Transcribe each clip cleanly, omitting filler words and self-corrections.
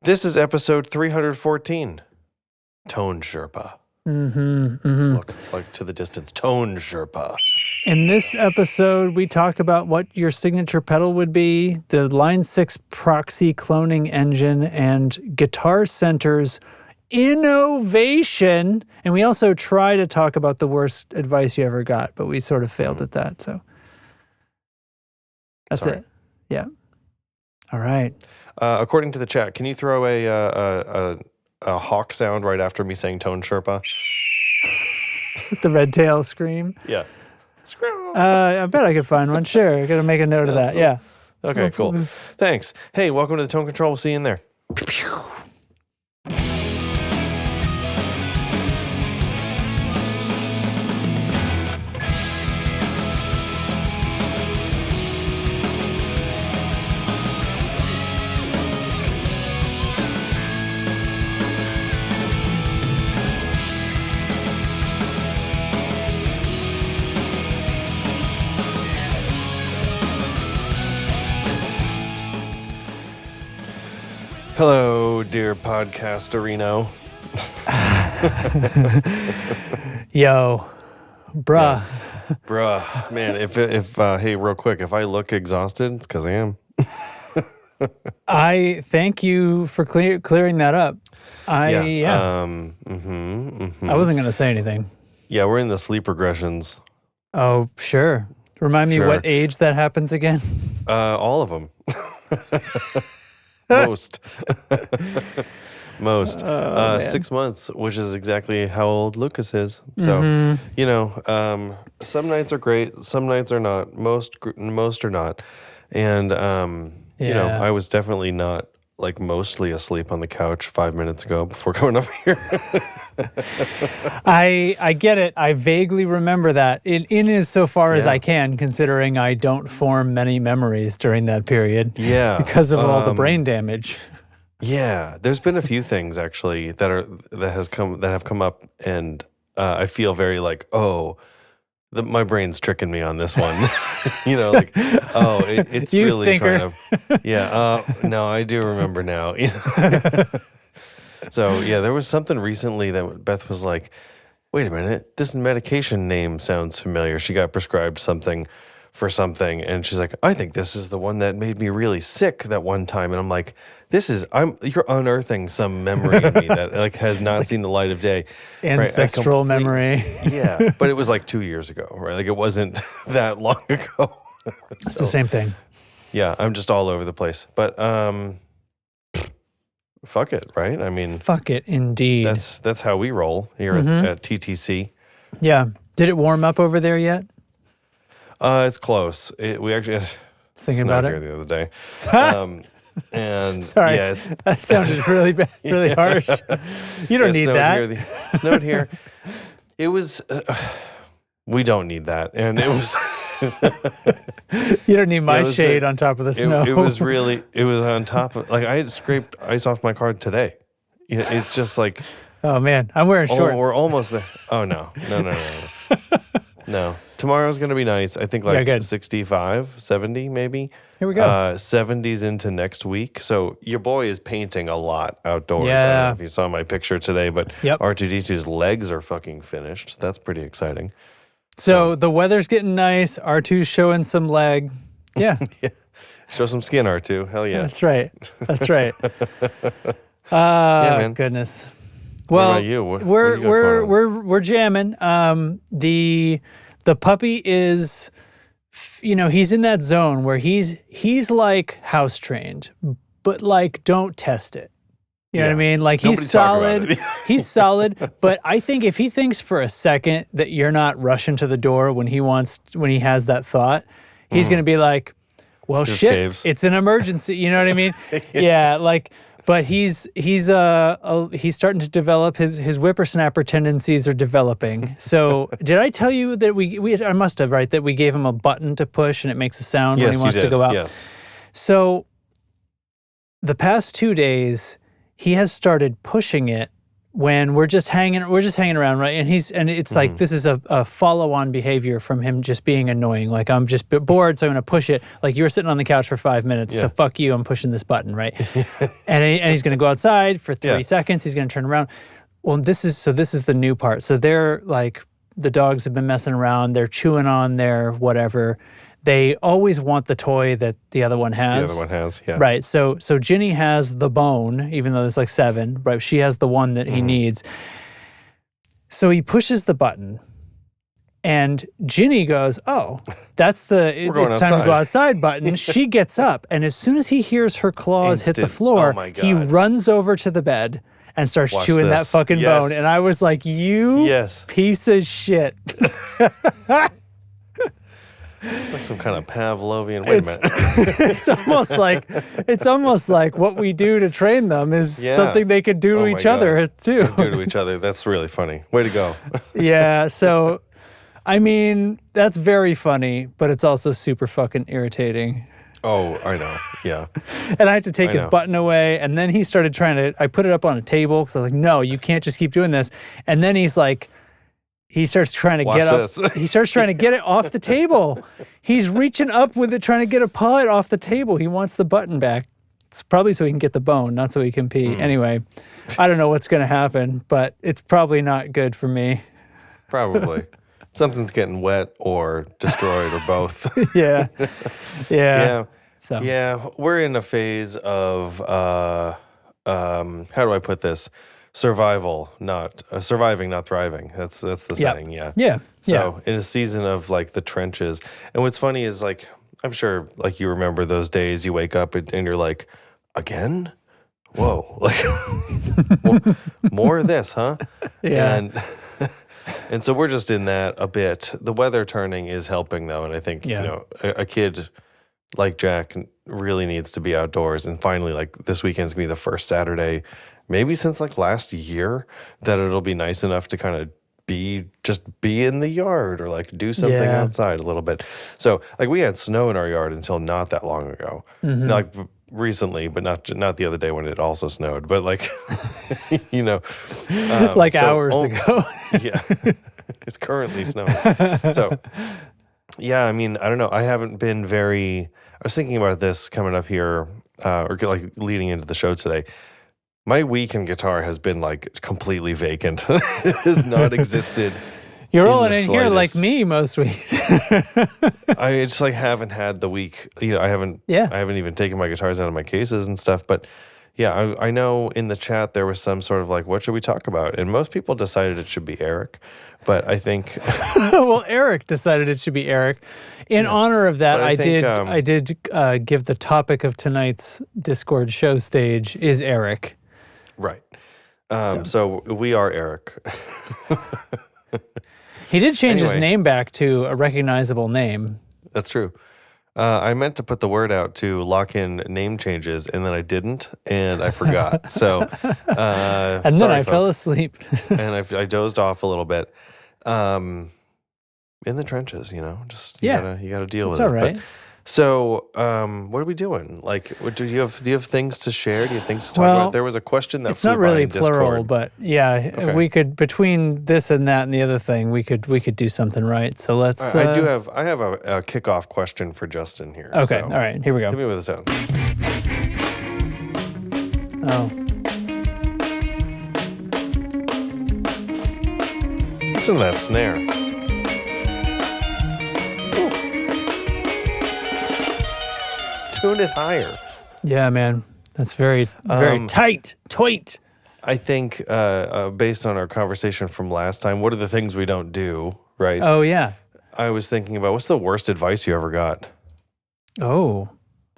This is episode 314. Tone Sherpa. Look like to the distance. Tone Sherpa. In this episode, we talk about what your signature pedal would be, the Line 6 Proxy cloning engine, and Guitar Center's innovation. And we also try to talk about the worst advice you ever got, but we sort of failed at that. So that's it. Yeah. All right. According to the chat, can you throw a hawk sound right after me saying Tone Sherpa? The red tail scream. Yeah. I bet I could find one. Sure. I got to make a note of that. Yeah. Okay, cool. Thanks. Hey, welcome to the Tone Control. We'll see you in there. Hello, dear podcasterino. Yo, bruh. Yeah. Bruh, man, if hey, real quick, if I look exhausted, it's because I am. I thank you for clearing that up. I wasn't going to say anything. Yeah, we're in the sleep regressions. Oh, sure. Remind me what age that happens again? All of them. Most. 6 months, which is exactly how old Lucas is. So, some nights are great, some nights are not. Most are not. And, I was definitely not like mostly asleep on the couch 5 minutes ago before coming up here. I get it. I vaguely remember that. In as so far as I can, considering I don't form many memories during that period. Yeah. Because of all the brain damage. Yeah. There's been a few things actually that have come up, and I feel very like, my brain's tricking me on this one. It's you really stinker. trying to. No, I do remember now. So, there was something recently that Beth was like, wait a minute, this medication name sounds familiar. She got prescribed something for something, and she's like, I think this is the one that made me really sick that one time. And I'm like, you're unearthing some memory in me that like has not seen the light of day. Ancestral memory. Yeah, but it was like 2 years ago, right? Like it wasn't that long ago. It's the same thing. Yeah, I'm just all over the place. But fuck it, right? I mean, fuck it, indeed. That's how we roll here at TTC. Yeah. Did it warm up over there yet? It's close. We actually thinking about it here the other day. And sorry, that sounded really bad, really harsh. You don't need that. Snowed here. It was. We don't need that, and it was. You don't need my shade on top of the snow. It was on top of, like, I had scraped ice off my car today. It's just like, oh man, I'm wearing shorts. We're almost there. Oh no. No. Tomorrow's going to be nice. I think like 65, 70 maybe. Here we go. 70s into next week. So your boy is painting a lot outdoors. Yeah. I don't know if you saw my picture today, but R2D2's legs are fucking finished. That's pretty exciting. So the weather's getting nice. R2's showing some leg. Yeah. Yeah. Show some skin, R2. Hell yeah. That's right. Man. Goodness. Well, what about you? We're jamming. The puppy is, he's in that zone where he's like house trained, but like don't test it. You know what I mean? Like he's solid. He's solid. But I think if he thinks for a second that you're not rushing to the door when he has that thought, he's gonna be like, well, shit, caves. It's an emergency. You know what I mean? Yeah. But he's starting to develop his whippersnapper tendencies are developing. So did I tell you that I must have, right, that we gave him a button to push and it makes a sound when he wants to go out? Yes. So the past 2 days he has started pushing it when we're just hanging around, right? And it's like this is a follow-on behavior from him just being annoying. Like, I'm just bored, so I'm gonna push it. Like, you were sitting on the couch for 5 minutes, so fuck you, I'm pushing this button, right? and he's gonna go outside for 3 seconds, he's gonna turn around. Well, this is the new part. So they're like, the dogs have been messing around, they're chewing on their whatever. They always want the toy that the other one has. The other one has, yeah. Right. So Ginny has the bone, even though there's like 7, right? She has the one that he needs. So he pushes the button and Ginny goes, oh, that's it's time to go outside button. She gets up, and as soon as he hears her claws hit the floor, he runs over to the bed and starts chewing that fucking bone. And I was like, you piece of shit. Like some kind of Pavlovian. Wait a minute. It's almost like what we do to train them is something they could do to each other too. Do to each other. That's really funny. Way to go. Yeah. So, I mean, that's very funny, but it's also super fucking irritating. Oh, I know. Yeah. And I had to take his button away, and then he started I put it up on a table because I was like, no, you can't just keep doing this. And then he's like, he starts trying to get up. He starts trying to get it off the table. He's reaching up with it, trying to get a paw off the table. He wants the button back. It's probably so he can get the bone, not so he can pee. Anyway, I don't know what's going to happen, but it's probably not good for me. Probably. Something's getting wet or destroyed or both. Yeah. So. Yeah, we're in a phase of, how do I put this? Survival, not surviving, not thriving. That's the setting. Yeah. So in a season of like the trenches, and what's funny is like, I'm sure like you remember those days you wake up and you're like, again, whoa, like more of this, huh? Yeah. And so we're just in that a bit. The weather turning is helping though, and I think you know a kid like Jack really needs to be outdoors. And finally, like this weekend's gonna be the first Saturday, maybe since like last year, that it'll be nice enough to kind of be in the yard or like do something outside a little bit. So like we had snow in our yard until not that long ago, like recently, but not the other day when it also snowed, but like, you know, like hours ago. Yeah, it's currently snowing. So yeah, I mean, I don't know. I haven't been I was thinking about this coming up here, or like leading into the show today. My week in guitar has been like completely vacant. It has not existed. You're rolling in here like me most weeks. I just like haven't had the week. You know, I haven't even taken my guitars out of my cases and stuff. But yeah, I know in the chat there was some sort of like, what should we talk about? And most people decided it should be Eric. But I think well, Eric decided it should be Eric. In honor of that, I did give the topic of tonight's Discord show stage is Eric. Right. So we are Eric. He did change his name back to a recognizable name. That's true. I meant to put the word out to lock in name changes, and then I didn't, and I forgot. So, and then I fell asleep, and I dozed off a little bit. In the trenches, you know, just you gotta deal with it. All right. But, so, what are we doing? Like, do you have things to share? Do you have things to talk about? There was a question that it's not really plural, but we could, between this and that and the other thing, we could do something, right? So let's. I have a kickoff question for Justin here. Okay, so all right, here we go. Give me with the sound. Oh. Listen to that snare. Tune it higher. Yeah, man. That's very tight. I think based on our conversation from last time, what are the things we don't do, right? Oh, yeah. I was thinking about what's the worst advice you ever got? Oh.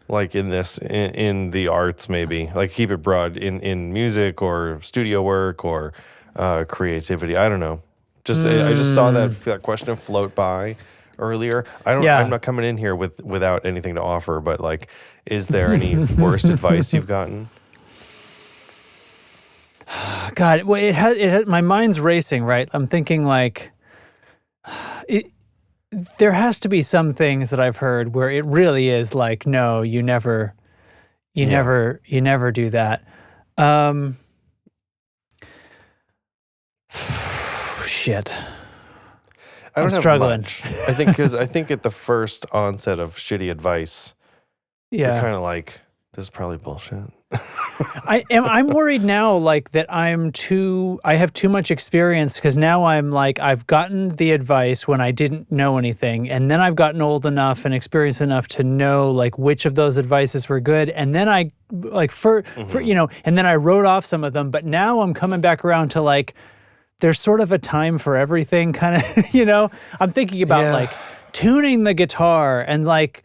Like in the arts, maybe. Like keep it broad in music or studio work or creativity. I don't know. I just saw that question float by earlier. I'm not coming in here without anything to offer, but like, is there any worst advice you've gotten? God, well, it had my mind's racing, right? I'm thinking like, there has to be some things that I've heard where it really is like, no, you never do that. shit. I don't I'm have struggling. much. I think at the first onset of shitty advice, you're kind of like, this is probably bullshit. I'm worried now, like that I have too much experience, because now I'm like, I've gotten the advice when I didn't know anything, and then I've gotten old enough and experienced enough to know like which of those advices were good, and then I like for and then I wrote off some of them, but now I'm coming back around to like, there's sort of a time for everything, kind of, I'm thinking about like tuning the guitar and like,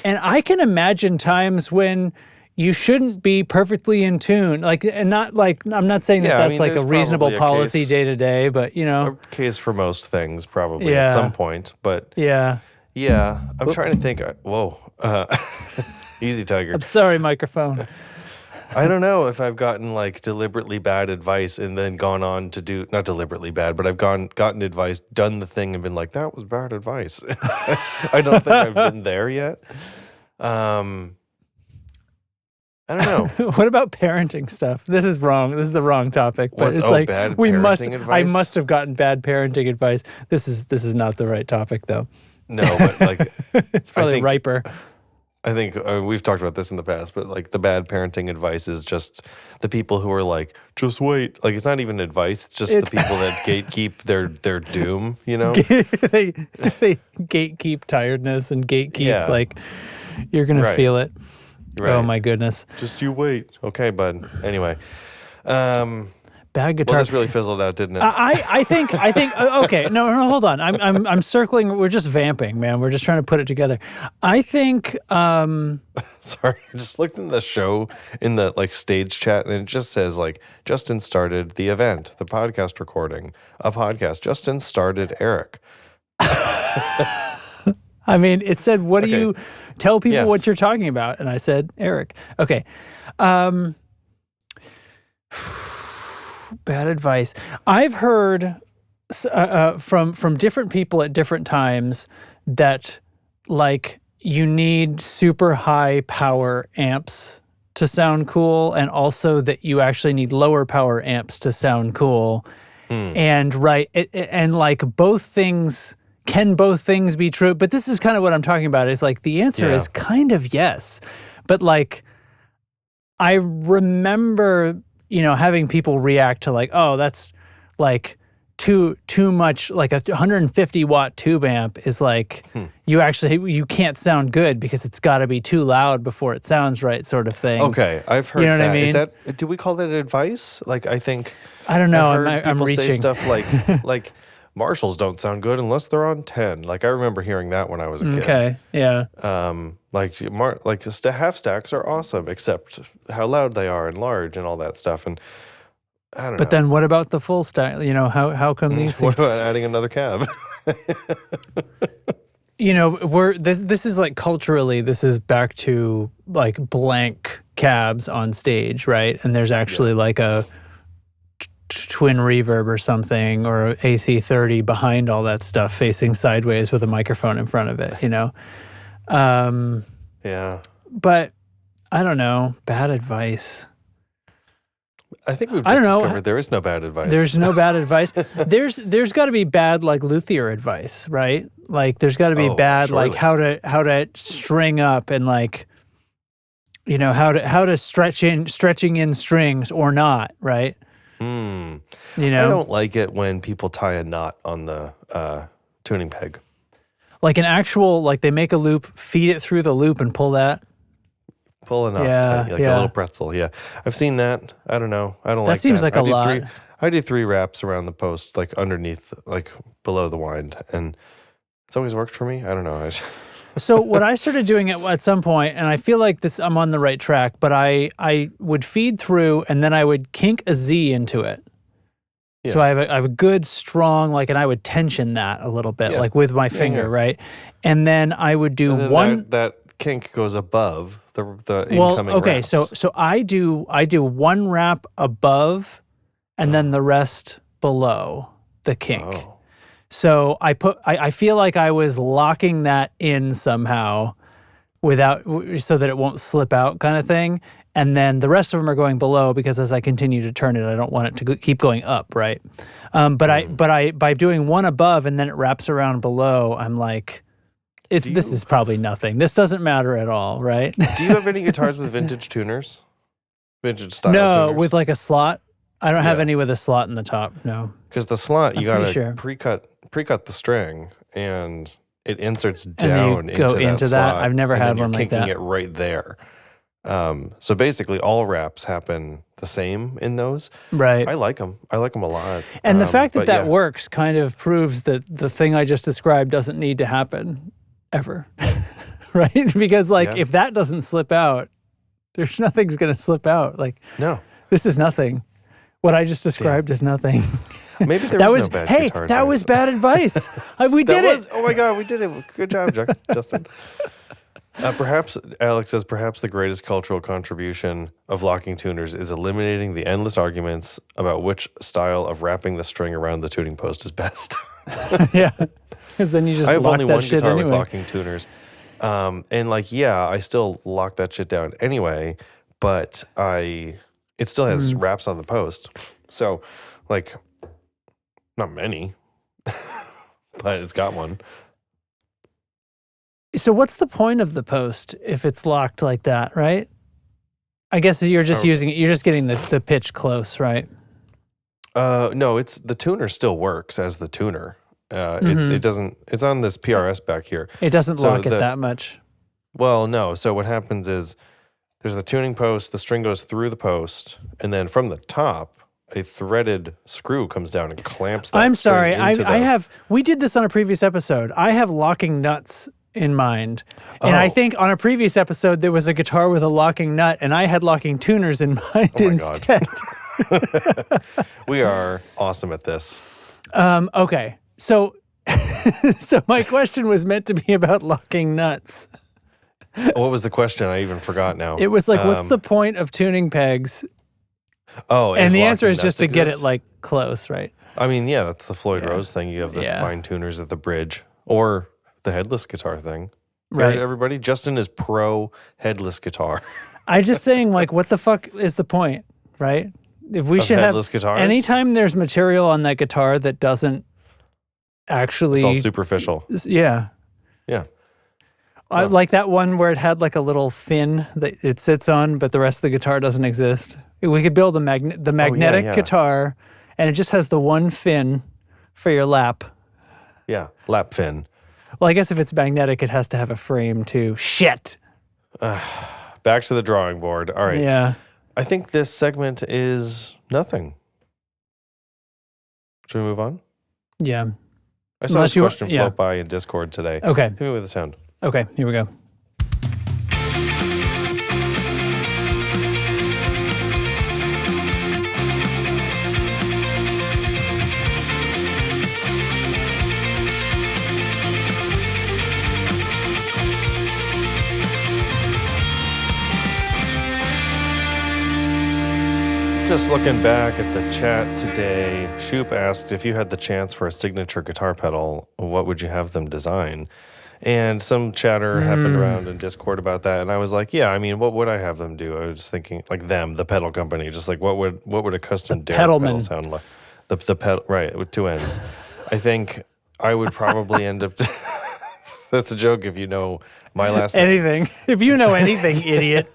and I can imagine times when you shouldn't be perfectly in tune, like, and not like, I'm not saying that that's like a reasonable policy day to day, but a case for most things probably at some point, but I'm trying to think. Easy, Tiger. I'm sorry, microphone. I don't know if I've gotten like deliberately bad advice and then gone on to do, not deliberately bad, but I've gotten advice, done the thing and been like, that was bad advice. I don't think I've been there yet. I don't know. What about parenting stuff? This is wrong. This is the wrong topic. But it's like bad I must have gotten bad parenting advice. This is not the right topic though. No, but like it's probably riper. I think we've talked about this in the past, but like the bad parenting advice is just the people who are like, just wait. Like it's not even advice. It's just the people that gatekeep their doom. they gatekeep tiredness and gatekeep like you're gonna feel it. Right. Oh my goodness! Just you wait, okay, bud. Anyway, bad guitar. Well, this really fizzled out, didn't it? I think. Okay, no, hold on. I'm circling. We're just vamping, man. We're just trying to put it together. I think. Sorry, I just looked in the show in the like stage chat, and it just says like Justin started the event, the podcast recording, a podcast. Justin started Eric. I mean, it said, what do you tell people what you're talking about? And I said, Eric. Okay. Bad advice. I've heard from different people at different times that like you need super high power amps to sound cool, and also that you actually need lower power amps to sound cool. And and like both things. Can both things be true? But this is kind of what I'm talking about. It's like the answer is kind of yes. But like I remember, having people react to like, oh, that's like too much, like a 150 watt tube amp is like you can't sound good because it's got to be too loud before it sounds right, sort of thing. Okay, I've heard that. What I mean? Is that, do we call that advice? Like I think I don't know. I'm reaching say stuff like Marshalls don't sound good unless they're on 10. Like I remember hearing that when I was a kid. Okay, yeah. Like half stacks are awesome, except how loud they are and large and all that stuff. And I don't know. But then what about the full stack? How come these? What about adding another cab? This is like culturally, this is back to like blank cabs on stage, right? And there's actually like a twin reverb or something, or AC30 behind all that stuff, facing sideways with a microphone in front of it, But I don't know. Bad advice. I think we've just discovered there is no bad advice. There's no bad advice. There's got to be bad like luthier advice, right? Like there's got to be bad surely. Like how to string up and like how to stretching in strings or not, right? I don't like it when people tie a knot on the tuning peg. Like an actual, like they make a loop, feed it through the loop and pull that. Pull a knot, a little pretzel. Yeah, I've seen that. I don't know. I don't like that. That seems like a lot. I do 3 wraps around the post, like underneath, like below the wind, and it's always worked for me. I don't know. So what I started doing at some point, and I feel like I'm on the right track, but I would feed through and then I would kink a Z into it. Yeah. So I have a good strong, like, and I would tension that a little bit, like with my finger, right? And then I would do that kink goes above the incoming wraps. So I do 1 wrap above and then the rest below the kink. Oh. So I feel like I was locking that in somehow so that it won't slip out kind of thing. and then the rest of them are going below because as I continue to turn it, I don't want it to keep going up, right? But I by doing one above and then it wraps around below, I'm like, this is probably nothing. This doesn't matter at all, right? Do you have any guitars with vintage tuners? Vintage style No, tuners? with like a slot. I don't have Yeah. any with a slot in the top. No, Because the slot, you I'm gotta pretty sure. pre-cut the string, and it inserts And then down you go into that. slot, I've never and had then you're one like kinking that. it right there. So basically, all wraps happen the same in those. Right. I like them. I like them a lot. And the fact that but that yeah. works kind of proves that the thing I just described doesn't need to happen ever, right? Because like Yeah. if that doesn't slip out, there's nothing's going to slip out. Like No, this is nothing. What I just described is nothing. maybe there That was was no bad hey, guitar that advice. was bad advice. We did it. Oh my god, we did it! Good job, Justin. Perhaps Alex says perhaps the greatest cultural contribution of locking tuners is eliminating the endless arguments about which style of wrapping the string around the tuning post is best. Yeah, because then you just I have lock only that one shit guitar with anyway. locking tuners, and like I still lock that shit down anyway. But it still has wraps on the post, so like not many, but it's got one. So what's the point of the post if it's locked like that, right? I guess you're just using it. You're just getting the pitch close, right? No, the tuner still works as the tuner. It doesn't. It's on this PRS back here. It doesn't So lock it that much. Well, no. So what happens is there's the tuning post. The string goes through the post, and then from the top, a threaded screw comes down and clamps. That I'm sorry. string We did this on a previous episode. I have locking nuts in mind. And I Oh. think on a previous episode, there was a guitar with a locking nut, and I had locking tuners in mind my instead. We are awesome at this. Okay. So, so my question was meant to be about locking nuts. What was the question? I even forgot now. It was like, what's the point of tuning pegs? Oh, And the answer locking is just nuts to get it exist? like close, right? I mean, yeah, that's the Floyd Rose thing. You have the Yeah. fine tuners at the bridge, or the headless guitar thing. Right. Everybody, Justin is pro headless guitar. I just saying, like, what the fuck is the point, right? If we Of should have headless guitars? anytime there's material on that guitar that doesn't actually, It's all superficial. yeah. Yeah. I like that one where it had like a little fin that it sits on, but the rest of the guitar doesn't exist. We could build the magnetic yeah. guitar, and it just has the one fin for your lap. Yeah. Lap fin. Well, I guess if it's magnetic, it has to have a frame too. Shit. Back to the drawing board. All right. Yeah. I think this segment is nothing. Should we move on? Yeah. I saw Unless this you- question yeah. float by in Discord today. Okay. Hit me with a sound. Okay. Here we go. Just looking back at the chat today, Shoop asked if you had the chance for a signature guitar pedal, what would you have them design? And some chatter happened around in Discord about that, and I was like, yeah, I mean, what would I have them do? I was thinking like the pedal company, just like what would a custom Derek pedal Pedalman. sound like? The pedal, right, with two ends. I think I would probably end up. That's a joke if you know my last name. Anything. If you know anything, idiot.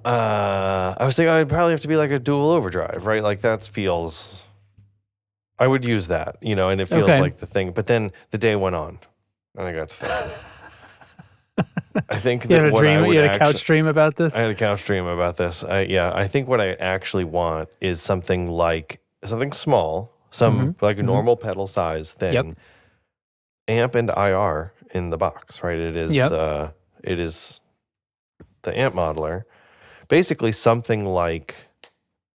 I was thinking I'd probably have to be like a dual overdrive, right? Like that feels. I would use that, and it feels Okay. like the thing. But then the day went on, and I got to thinking. I think You that had a what I dream. would You had a couch actu- dream about this. I had a couch dream about this. I think what I actually want is something small, like a normal pedal size thing, Yep. amp and IR in the box, right? It is Yep. the amp modeler. Basically, something like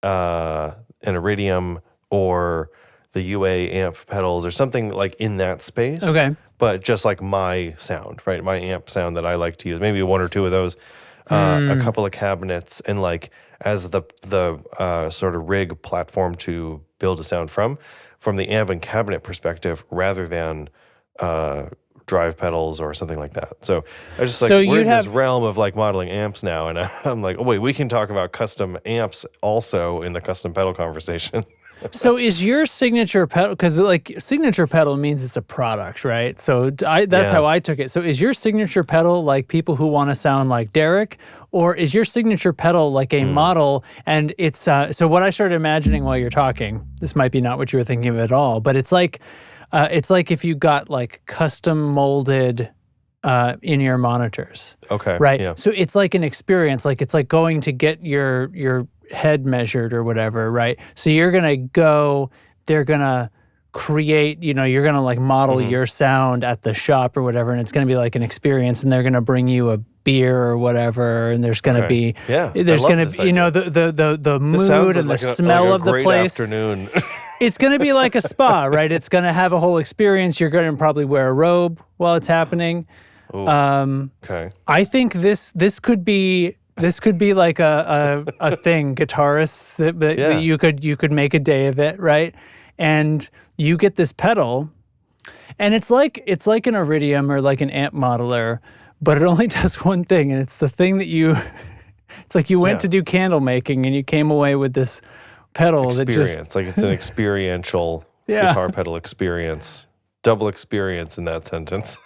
an Iridium or the UA amp pedals or something like in that space. Okay. But just like my sound, right? My amp sound that I like to use. Maybe one or two of those. A couple of cabinets, and like as the sort of rig platform to build a sound from the amp and cabinet perspective, rather than drive pedals or something like that. So I just like, So we're you'd in this have- realm of like modeling amps now, and I'm like, oh wait, we can talk about custom amps also in the custom pedal conversation. So is your signature pedal, because like signature pedal means it's a product, right? So that's Yeah. how I took it. So is your signature pedal like people who want to sound like Derek, or is your signature pedal like a model? And it's so what I started imagining while you're talking, this might be not what you were thinking of at all, but it's like if you got like custom molded in-ear monitors. Okay. Right. Yeah. So it's like an experience. Like it's like going to get your head measured or whatever, right? So you're gonna go, they're gonna create, you're gonna like model your sound at the shop or whatever, and it's gonna be like an experience, and they're gonna bring you a beer or whatever, and there's gonna be there's gonna be the mood and the smell of the place. Afternoon. It's gonna be like a spa, right? It's gonna have a whole experience. You're gonna probably wear a robe while it's happening. Okay. I think this could be like a thing, guitarists that you could make a day of it, right? And you get this pedal, and it's like an Iridium or like an amp modeler, but it only does one thing, and it's the thing that it's like you went to do candle making and you came away with this pedal Experience. Like it's an experiential guitar pedal experience. Double experience in that sentence.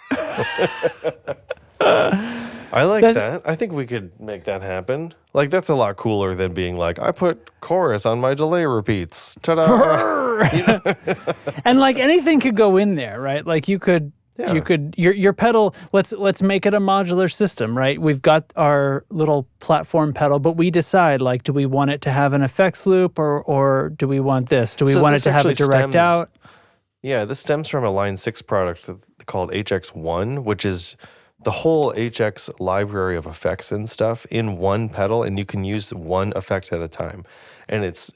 I like that. I think we could make that happen. Like, that's a lot cooler than being like, I put chorus on my delay repeats. Ta-da! And like anything could go in there, right? Like you could your pedal, let's make it a modular system, right? We've got our little platform pedal, but we decide, like, do we want it to have an effects loop or do we want this? Do we want it to have a direct out? Yeah, this stems from a Line 6 product called HX1, which is the whole HX library of effects and stuff in one pedal, and you can use one effect at a time. And it's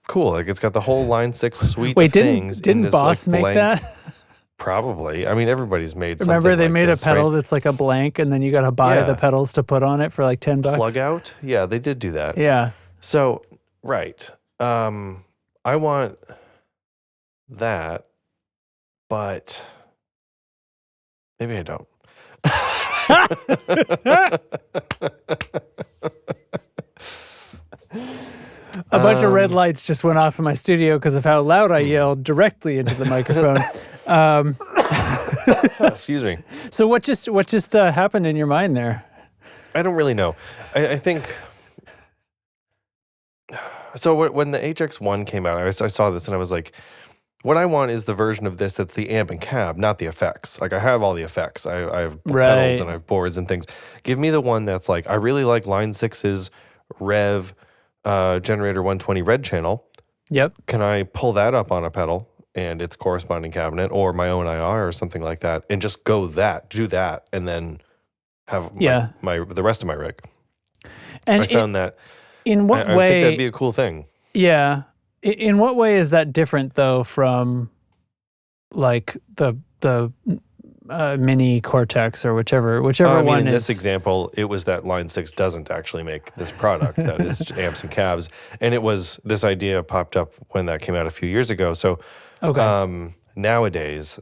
cool. Like, it's got the whole Line 6 suite of things. Didn't Boss make that? Probably. I mean, everybody's made something. Remember they like made this, a pedal right? that's like a blank, and then you got to buy the pedals to put on it for like $10. Plug out? Yeah, they did do that. Yeah. So, right. I want that, but maybe I don't. A bunch of red lights just went off in my studio because of how loud I yelled directly into the microphone. Excuse me. So what just happened in your mind there? I don't really know. I think so. When the HX1 came out, I saw this and I was like, what I want is the version of this that's the amp and cab, not the effects. Like, I have all the effects. I have pedals and I have boards and things. Give me the one that's like, I really like Line 6's Rev Generator 120 red channel. Yep. Can I pull that up on a pedal and its corresponding cabinet, or my own IR or something like that, and just do that, and then have the rest of my rig? And I found that. In what way? I think that'd be a cool thing. Yeah. In what way is that different, though, from like the mini Cortex or whichever one in is? This example, it was that Line 6 doesn't actually make this product that is amps and cabs, and it was this idea popped up when that came out a few years ago. So nowadays,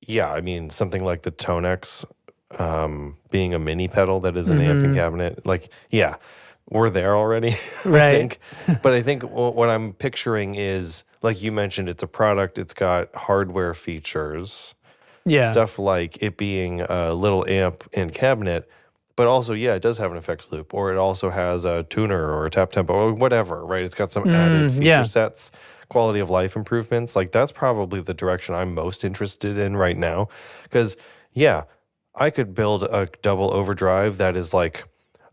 I mean, something like the Tonex being a mini pedal that is an amp and cabinet, like, we're there already, right? I think. But I think what I'm picturing is, like you mentioned, it's a product. It's got hardware features. Yeah. Stuff like it being a little amp and cabinet, but also, it does have an effects loop, or it also has a tuner or a tap tempo or whatever, right? It's got some added feature sets, quality of life improvements. Like, that's probably the direction I'm most interested in right now. Because, I could build a double overdrive that is like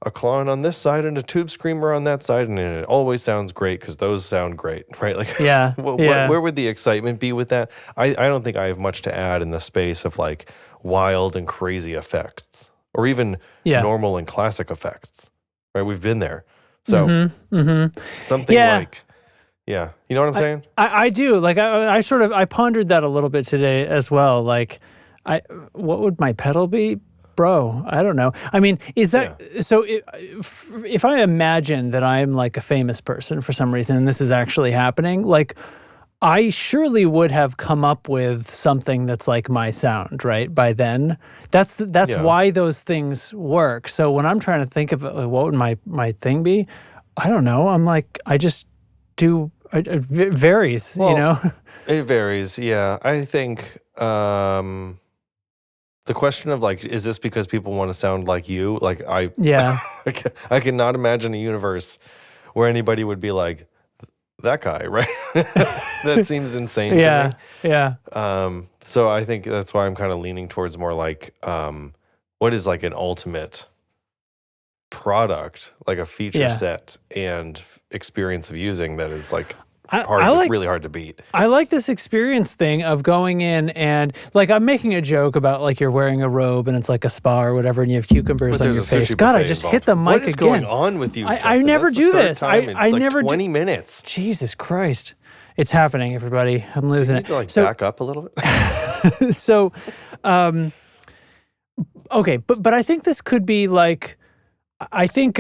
a Klon on this side and a tube screamer on that side, and it always sounds great because those sound great, right? Like, where would the excitement be with that? I don't think I have much to add in the space of like wild and crazy effects, or even normal and classic effects, right? We've been there. So something like, you know what I'm saying? I do. Like, I pondered that a little bit today as well. Like, what would my pedal be? Bro, I don't know. I mean, is that so? If I imagine that I'm like a famous person for some reason, and this is actually happening, like, I surely would have come up with something that's like my sound, right? By then, that's Yeah. why those things work. So when I'm trying to think of what would my thing be, I don't know. I'm like, I just do. It varies, you Well, know. it varies. Yeah, I think the question of like, is this because people want to sound like you? Like Yeah, I cannot imagine a universe where anybody would be like that guy, right? That seems insane to yeah, me. yeah, So I think that's why I'm kind of leaning towards more like, what is like an ultimate product, like a feature yeah. set and experience of using that is like I like really hard to beat. I like this experience thing of going in and like I'm making a joke about like you're wearing a robe and it's like a spa or whatever and you have cucumbers But on there's your a sushi face. God, I buffet just involved. hit the mic What is again. going on with you, I Justin? never That's the do third this. time in I like never 20 do. minutes. Jesus Christ. It's happening, everybody. I'm You losing need to it. like So back up a little bit. so okay, but I think this could be like I think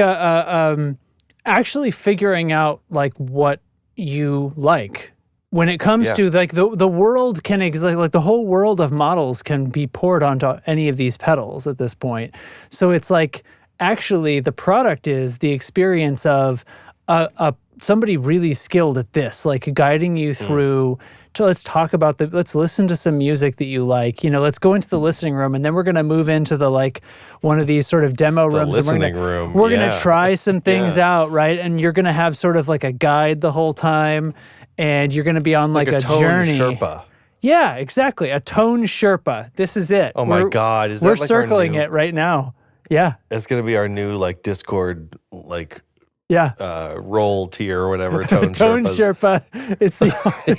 actually figuring out like what you like when it comes Yeah. to like the world can like the whole world of models can be poured onto any of these pedals at this point. So it's like actually the product is the experience of a somebody really skilled at this, like guiding you through to let's talk about let's listen to some music that you like. You know, let's go into the listening room and then we're gonna move into the like one of these sort of demo rooms. Listening room. We're gonna Yeah. try some things Yeah. out, right? And you're gonna have sort of like a guide the whole time, and you're gonna be on like a tone journey. Sherpa. Yeah, exactly. A tone Sherpa. This is it. Oh my God. Is that we're like our circling new- it right now. Yeah. It's gonna be our new like Discord like Yeah. roll tier or whatever. Tone Tone Sherpas. Sherpa.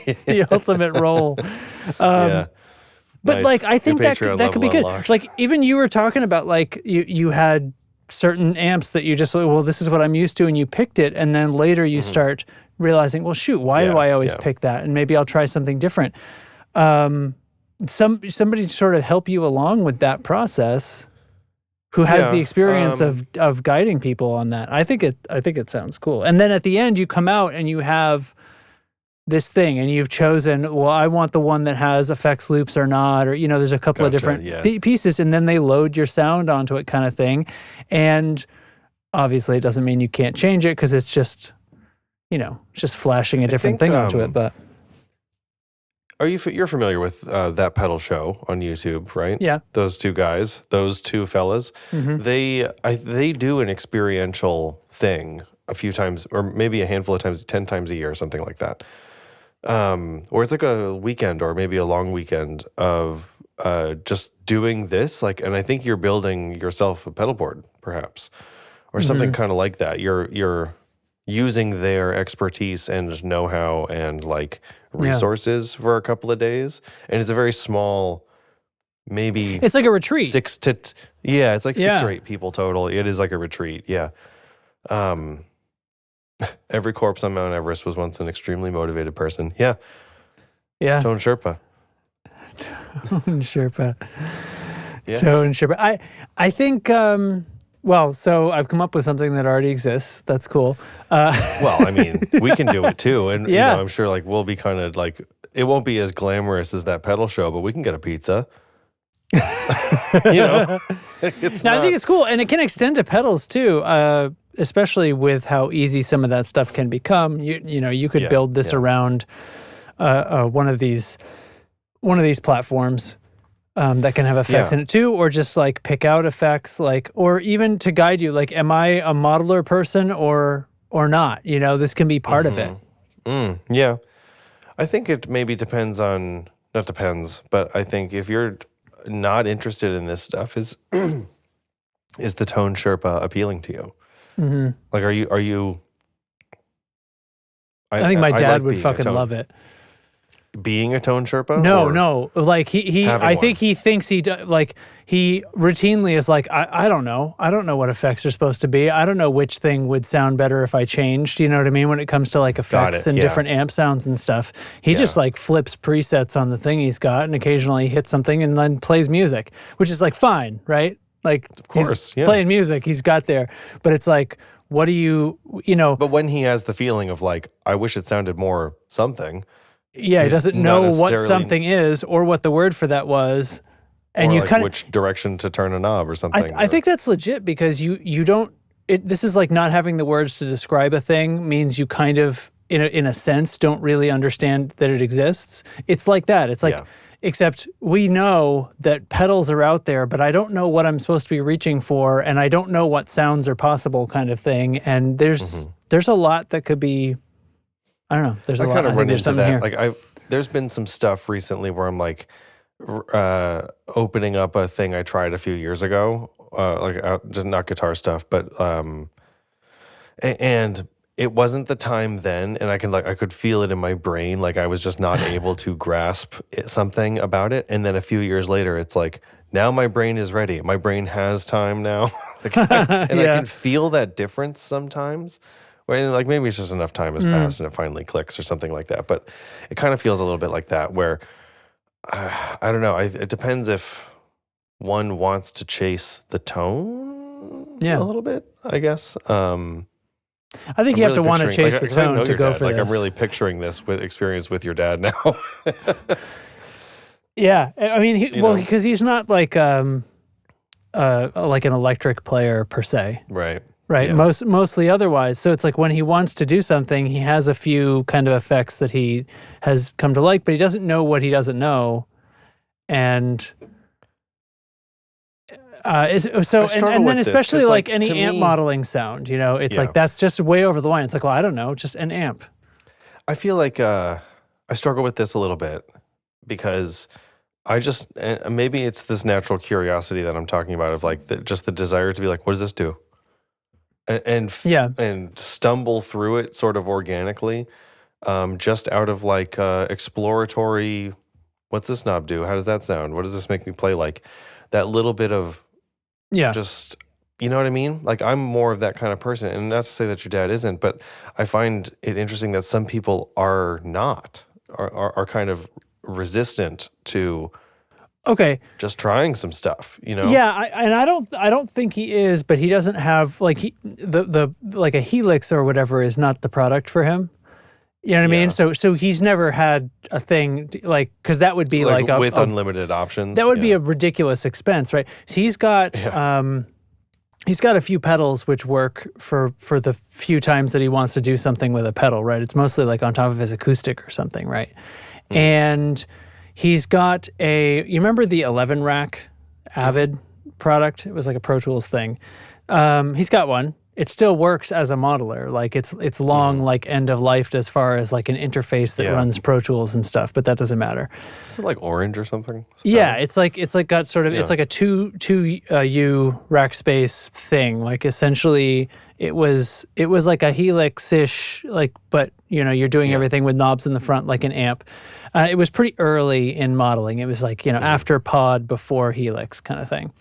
It's the ultimate role. Yeah. But Nice. like I think Your that Patreon that could be level good. unlocks. Like even you were talking about like you had certain amps that you just well this is what I'm used to and you picked it and then later you start realizing well shoot why do Yeah, I always yeah. pick that and maybe I'll try something different. Somebody to sort of help you along with that process who has the Yeah, experience of guiding people on that. I think it sounds cool. And then at the end you come out and you have this thing and you've chosen, well, I want the one that has effects loops or not, or, you know, there's a couple of Gotcha, different yeah. pieces and then they load your sound onto it kind of thing. And obviously it doesn't mean you can't change it because it's just, you know, it's just flashing a different think, thing onto it. But You're familiar with That Pedal Show on YouTube, right? yeah. Those two guys, those two fellas, they do an experiential thing a few times, or maybe a handful of times, 10 times a year, or something like that. Or it's like a weekend, or maybe a long weekend of just doing this. Like, and I think you're building yourself a pedal board, perhaps, or something kind of like that. You're using their expertise and know-how and like resources for a couple of days, and it's a very small, maybe It's like a retreat. it's like 6 or 8 people total. It is like a retreat. Yeah. Every corpse on Mount Everest was once an extremely motivated person. Yeah. Yeah. Tone Sherpa. Tone Sherpa. Yeah. Tone Sherpa. I think, well, so I've come up with something that already exists. That's cool. Well, I mean, we can do it too. And Yeah. you know, I'm sure like we'll be kind of like, it won't be as glamorous as That Pedal Show, but we can get a pizza. You know, it's Now, not, I think it's cool, and it can extend to pedals too, especially with how easy some of that stuff can become. You know, you could Yeah, build this yeah. around one of these platforms that can have effects Yeah. in it too, or just like pick out effects, like, or even to guide you, like, am I a modeler person or not? You know, this can be part of it. yeah. I think it maybe depends on, not depends, but I think if you're not interested in this stuff, is the Tone Sherpa appealing to you? Like, are you? I think my dad like would being a fucking tone- love it. Being a Tone Sherpa? No, or no. Like he having I think one? he thinks like he routinely is like, I don't know. I don't know what effects are supposed to be. I don't know which thing would sound better if I changed. You know what I mean? When it comes to like effects it, and yeah. different amp sounds and stuff. He just like flips presets on the thing he's got and occasionally hits something and then plays music, which is like fine, right? Like of course, yeah. playing music, he's got there. But it's like, what do you know? But when he has the feeling of like, I wish it sounded more something, Yeah, he doesn't not know what necessarily- something is or what the word for that was. And or you like kind of which direction to turn a knob or something. I think that's legit because you don't this is like not having the words to describe a thing means you kind of in a sense don't really understand that it exists. It's like that. It's like Yeah. except we know that pedals are out there, but I don't know what I'm supposed to be reaching for and I don't know what sounds are possible kind of thing. And there's a lot that could be I don't know. There's a I lot. kind I of think run there's into something that. here. Like there's been some stuff recently where I'm like opening up a thing I tried a few years ago, just not guitar stuff, but and it wasn't the time then, and I could feel it in my brain, like I was just not able to grasp something about it, and then a few years later, it's like now my brain is ready. My brain has time now, I can feel that difference sometimes. Like maybe it's just enough time has passed and it finally clicks or something like that. But it kind of feels a little bit like that where, I don't know. It depends if one wants to chase the tone a little bit, I guess. I think you have to want to chase the 'cause I know tone to your go dad. for like this. I'm really picturing this with experience with your dad now. Yeah, I mean, know? because he's not like an electric player per se, Right. right? Yeah. Mostly otherwise. So it's like when he wants to do something, he has a few kind of effects that he has come to like, but he doesn't know what he doesn't know, and and then with this, especially 'cause, like like, any to amp me- modeling sound, it's Yeah. like that's just way over the line. It's like, well, I don't know, just an amp. I feel like I struggle with this a little bit because I just maybe it's this natural curiosity that I'm talking about of like just the desire to be like, what does this do? And stumble through it sort of organically, just out of like exploratory. What's this knob do? How does that sound? What does this make me play like? That little bit of just. You know what I mean? Like I'm more of that kind of person, and not to say that your dad isn't, but I find it interesting that some people are not, are kind of resistant to just trying some stuff, Yeah, I don't think he is, but he doesn't have like the like a Helix or whatever is not the product for him. You know what I mean? So he's never had a thing like because that would be like with unlimited options. That would be a ridiculous expense, right? So he's got a few pedals which work for the few times that he wants to do something with a pedal, right? It's mostly like on top of his acoustic or something, right? And he's got you remember the 11 rack Avid product? It was like a Pro Tools thing. He's got one. It still works as a modeler. Like it's long, like end of life as far as like an interface that runs Pro Tools and stuff, but that doesn't matter. Is it like orange or something? It's like got sort of it's like a two U rack space thing. Like essentially it was like a Helix-ish, like, but you're doing everything with knobs in the front like an amp. It was pretty early in modeling. It was like after Pod, before Helix kind of thing.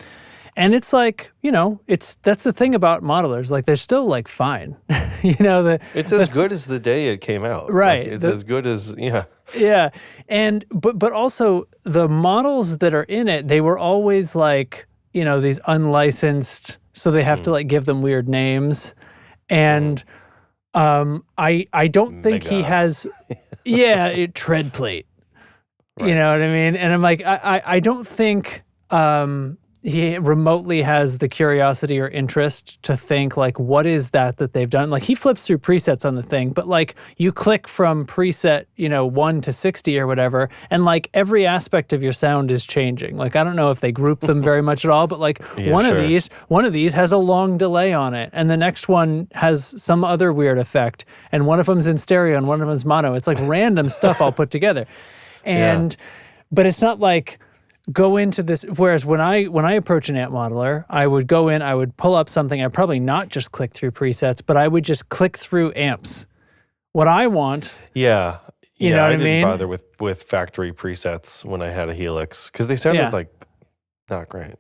And it's like, that's the thing about modelers. Like they're still like fine. It's as good as the day it came out. Right. Like, it's as good as Yeah. And but also the models that are in it, they were always like, these unlicensed, so they have to like give them weird names. And I don't think he has tread plate. Right. You know what I mean? And I'm like, I don't think he remotely has the curiosity or interest to think like, what is that they've done? Like he flips through presets on the thing, but like you click from preset, 1 to 60 or whatever, and like every aspect of your sound is changing. Like, I don't know if they group them very much at all, but like one of these has a long delay on it. And the next one has some other weird effect. And one of them's in stereo and one of them's mono. It's like random stuff all put together. And, but it's not like, go into this. Whereas when I approach an amp modeler, I would go in, I would pull up something. I'd probably not just click through presets, but I would just click through amps. What I want. Yeah. You know what I mean? I didn't bother with factory presets when I had a Helix because they sounded like not great.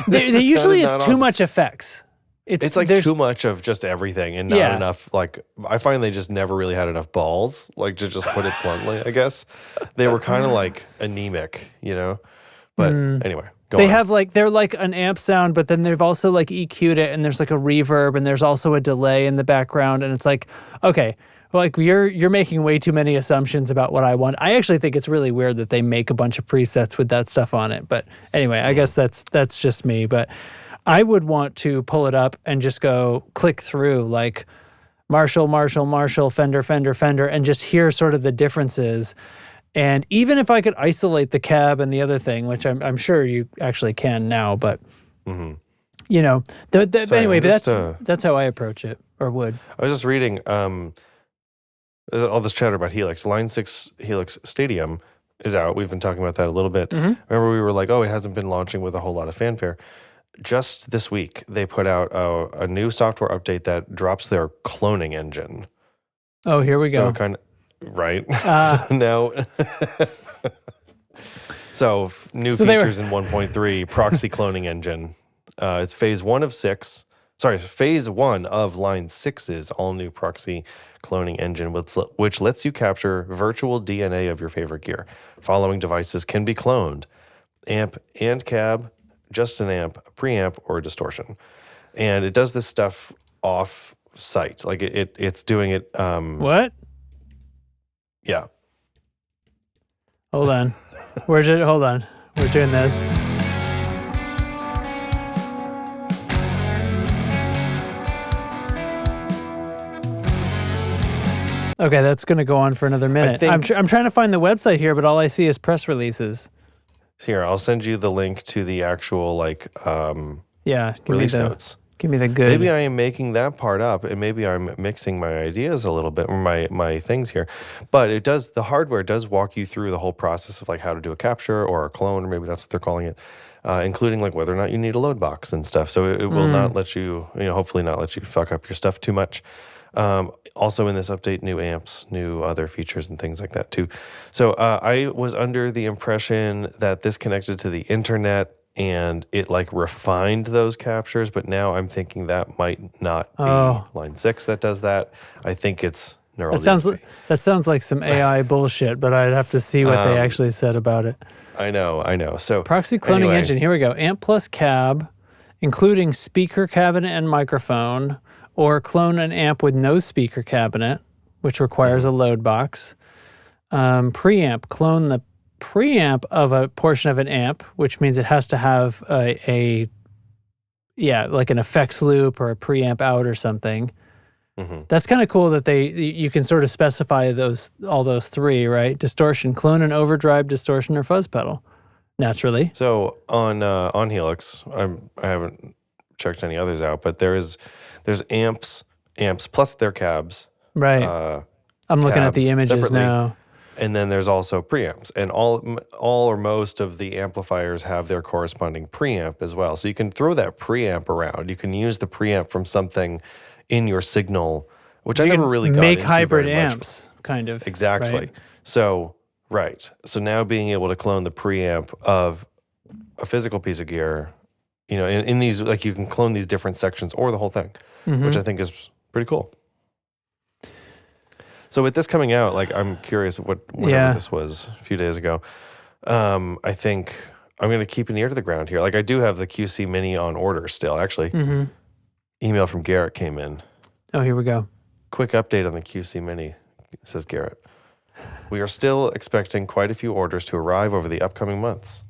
They usually it's too much effects. It's like too much of just everything and not enough. Like I find they just never really had enough balls. Like to just put it bluntly, I guess they were kind of like anemic, But anyway, they're like an amp sound, but then they've also like EQ'd it, and there's like a reverb, and there's also a delay in the background, and it's like, okay, like you're making way too many assumptions about what I want. I actually think it's really weird that they make a bunch of presets with that stuff on it. But anyway, I guess that's just me. But I would want to pull it up and just go click through like Marshall, Marshall, Marshall, Fender, Fender, Fender, and just hear sort of the differences. And even if I could isolate the cab and the other thing, which I'm sure you actually can now, but you know, anyway, but that's how I approach it, or would. I was just reading all this chatter about Helix. Line 6 Helix Stadium is out. We've been talking about that a little bit. Remember, we were like, oh, it hasn't been launching with a whole lot of fanfare. Just this week, they put out a new software update that drops their cloning engine. Oh, here we go. So kind of, right? So now, new features in 1.3, Proxy cloning engine. It's phase 1 of 6. Sorry, phase 1 of line 6's all-new Proxy cloning engine, which lets you capture virtual DNA of your favorite gear. Following devices can be cloned: amp and cab, just an amp, a preamp, or a distortion. And it does this stuff off-site. Like it's doing it... What? Yeah. Hold on. Hold on. We're doing this. Okay, that's going to go on for another minute. I'm trying to find the website here, but all I see is press releases. Here, I'll send you the link to the actual release notes. Give me the good. Maybe I am making that part up, and maybe I'm mixing my ideas a little bit, or my things here. But the hardware does walk you through the whole process of like how to do a capture or a clone, or maybe that's what they're calling it, including like whether or not you need a load box and stuff. So it will not let you, hopefully not let you fuck up your stuff too much. Also in this update, new amps, new other features and things like that too. So I was under the impression that this connected to the internet and it like refined those captures, but now I'm thinking that might not be line 6 that does that. I think it's neural. That sounds like some AI bullshit, but I'd have to see what they actually said about it. I know. So Proxy cloning engine, here we go. Amp plus cab, including speaker cabinet and microphone, or clone an amp with no speaker cabinet, which requires a load box. Preamp, clone the preamp of a portion of an amp, which means it has to have like an effects loop or a preamp out or something. That's kind of cool that you can sort of specify all those three, right? Distortion, clone an overdrive, distortion, or fuzz pedal, naturally. So on Helix, I haven't checked any others out, but there's amps plus their cabs. Right. I'm looking at the images separately. Now. And then there's also preamps, and all or most of the amplifiers have their corresponding preamp as well. So you can throw that preamp around. You can use the preamp from something in your signal, which I never really got into. Make hybrid amps, kind of. Exactly. Right? So now being able to clone the preamp of a physical piece of gear, in these, like you can clone these different sections or the whole thing, which I think is pretty cool. So with this coming out, like I'm curious whatever this was a few days ago. I think I'm going to keep an ear to the ground here. Like I do have the QC Mini on order still. Actually, email from Garrett came in. Oh, here we go. Quick update on the QC Mini, says Garrett. We are still expecting quite a few orders to arrive over the upcoming months.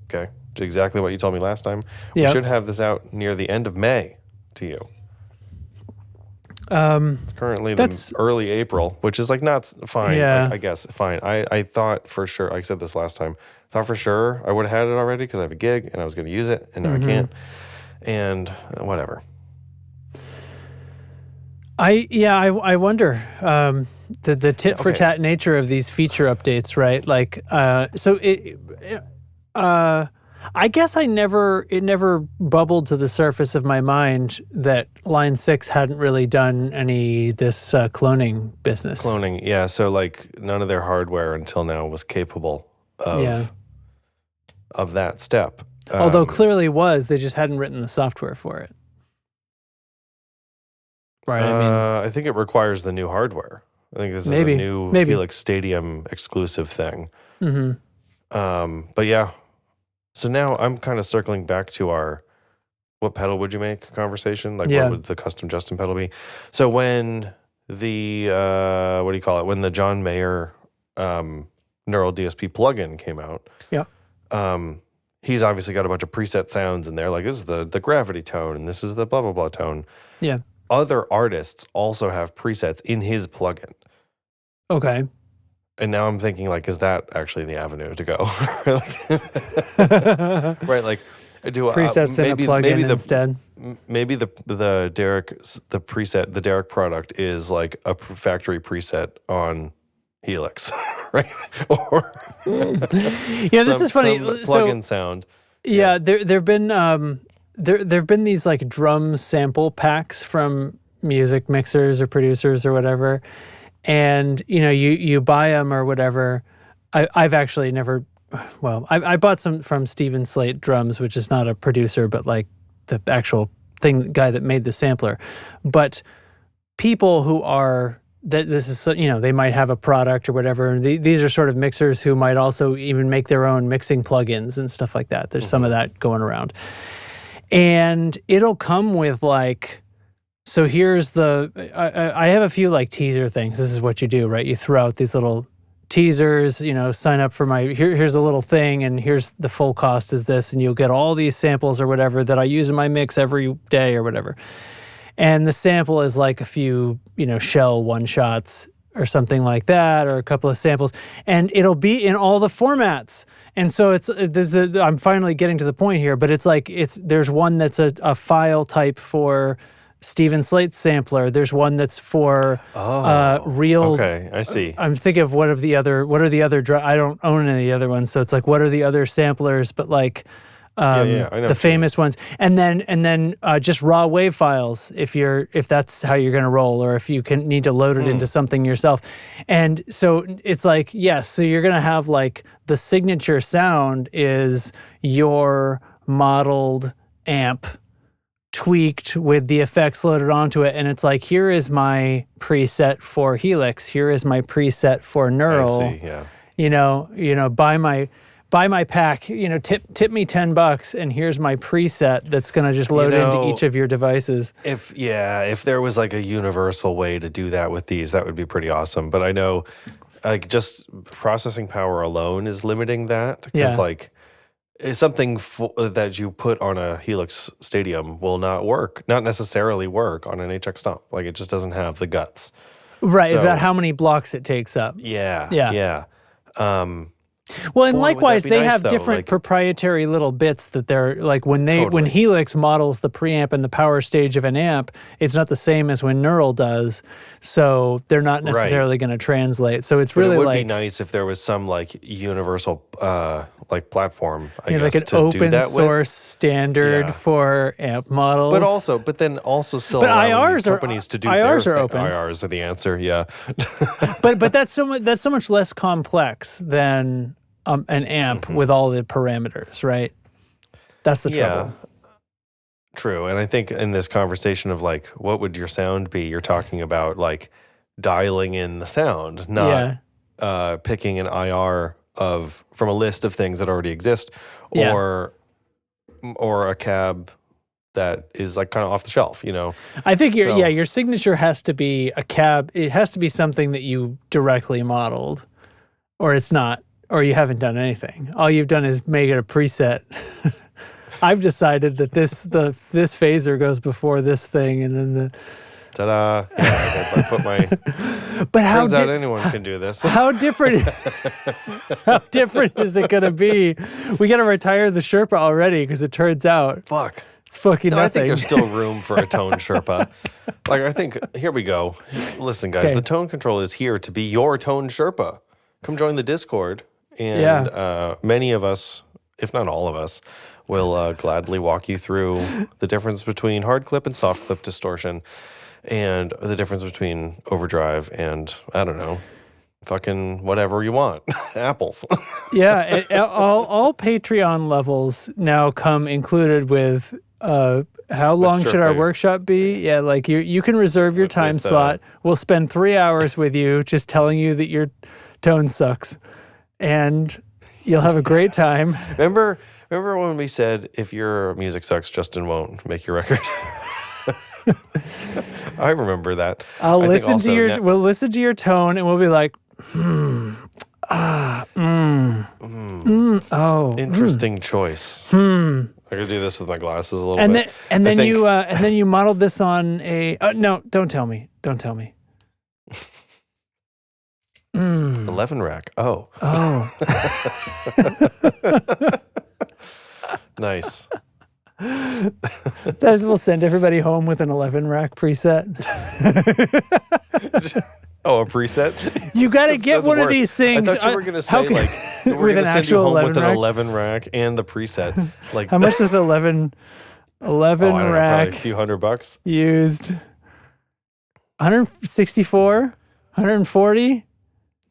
Okay, exactly what you told me last time. We should have this out near the end of May to you. It's currently early April, which is like not fine. Yeah. I guess fine. I thought for sure, I said this last time, thought for sure I would have had it already because I have a gig and I was going to use it, and now I can't. And whatever. I wonder the tit for tat nature of these feature updates, right? Like, I guess it never bubbled to the surface of my mind that Line 6 hadn't really done this cloning business. Cloning, yeah. So like none of their hardware until now was capable of that step. Although clearly they just hadn't written the software for it. Right. I think it requires the new hardware. I think this is a new Helix Stadium exclusive thing. But yeah. So now I'm kind of circling back to our what pedal would you make conversation. Like what would the custom Justin pedal be? So when the what do you call it? When the John Mayer Neural DSP plugin came out, Yeah. He's obviously got a bunch of preset sounds in there. Like this is the gravity tone, and this is the blah blah blah tone. Yeah. Other artists also have presets in his plugin. Okay. And now I'm thinking, like, is that actually the avenue to go? Right, like, do Presets in a plugin instead. Maybe the preset, the Derek product is like a factory preset on Helix, right? Or yeah, this is funny. Some plugin sound. Yeah, there've been these like drum sample packs from music mixers or producers or whatever. And, you buy them or whatever. I've actually never, I bought some from Steven Slate Drums, which is not a producer, but like the actual guy that made the sampler. But people who are, this is, they might have a product or whatever. These are sort of mixers who might also even make their own mixing plugins and stuff like that. There's some of that going around. And it'll come with like, so here's I have a few like teaser things. This is what you do, right? You throw out these little teasers, sign up for here's a little thing, and here's the full cost is this, and you'll get all these samples or whatever that I use in my mix every day or whatever. And the sample is like a few, shell one-shots or something like that, or a couple of samples, and it'll be in all the formats. And so I'm finally getting to the point here, but it's like, there's one that's a file type for Steven Slate's sampler. There's one that's for real. Okay, I see. I'm thinking of what are the other. I don't own any of the other ones, so it's like what are the other samplers? But like I know the famous ones, and then just raw wave files if that's how you're going to roll, or if you need to load it into something yourself. And so it's like yes, so you're going to have like the signature sound is your modeled amp tweaked with the effects loaded onto it, and it's like here is my preset for Helix, here is my preset for Neural. I see, yeah. Buy my pack, tip me $10 and here's my preset that's going to just load into each of your devices. If there was like a universal way to do that with these, that would be pretty awesome. But I know like just processing power alone is limiting that, because like something that you put on a Helix Stadium will not necessarily work on an HX Stomp. Like it just doesn't have the guts. Right, about how many blocks it takes up. Yeah. Well, and likewise, they have different proprietary little bits that they're like when Helix models the preamp and the power stage of an amp, it's not the same as when Neural does. So they're not necessarily going to translate. So it's really it would like be nice if there was some like universal like platform, I guess, like an open source standard for amp models. But then also still but allowing IRs companies to do IRs their are open. IRs are the answer, yeah. but that's so much less complex than an amp with all the parameters, right? That's the trouble. True. And I think in this conversation of like, what would your sound be? You're talking about like dialing in the sound, not picking an IR from a list of things that already exist, or a cab that is like kind of off the shelf, I think your signature has to be a cab. It has to be something that you directly modeled, or it's not. Or you haven't done anything. All you've done is make it a preset. I've decided that this phaser goes before this thing, and then the ta-da! Yeah, I put my. But how turns out anyone can do this. How different? How different is it going to be? We got to retire the Sherpa already because it turns out it's fucking nothing. I think there's still room for a tone Sherpa. Like I think here we go. Listen, guys, the tone control is here to be your tone Sherpa. Come join the Discord. And many of us, if not all of us, will gladly walk you through the difference between hard clip and soft clip distortion, and the difference between overdrive and, I don't know, fucking whatever you want. Apples. All Patreon levels now come included with how long should our workshop be? Yeah, like you can reserve your time slot. We'll spend 3 hours with you just telling you that your tone sucks. And you'll have a great time. Remember when we said, if your music sucks, Justin won't make your record? I remember that. I'll I think listen to also your. We'll listen to your tone, and we'll be like, oh, interesting choice. I could do this with my glasses a little and bit. then and I then think- you modeled this on a. No, don't tell me. Don't tell me. 11 rack. Oh, Oh, nice. we'll send everybody home with an 11 rack preset. Oh, a preset? You got to get That's one of worse. these things. I thought you were going to how say, can- like, we're with going an to send you actual home 11 with an rack? 11 rack and the preset. Like, How much does 11 I don't know, probably rack a few $100. used? 164? 140?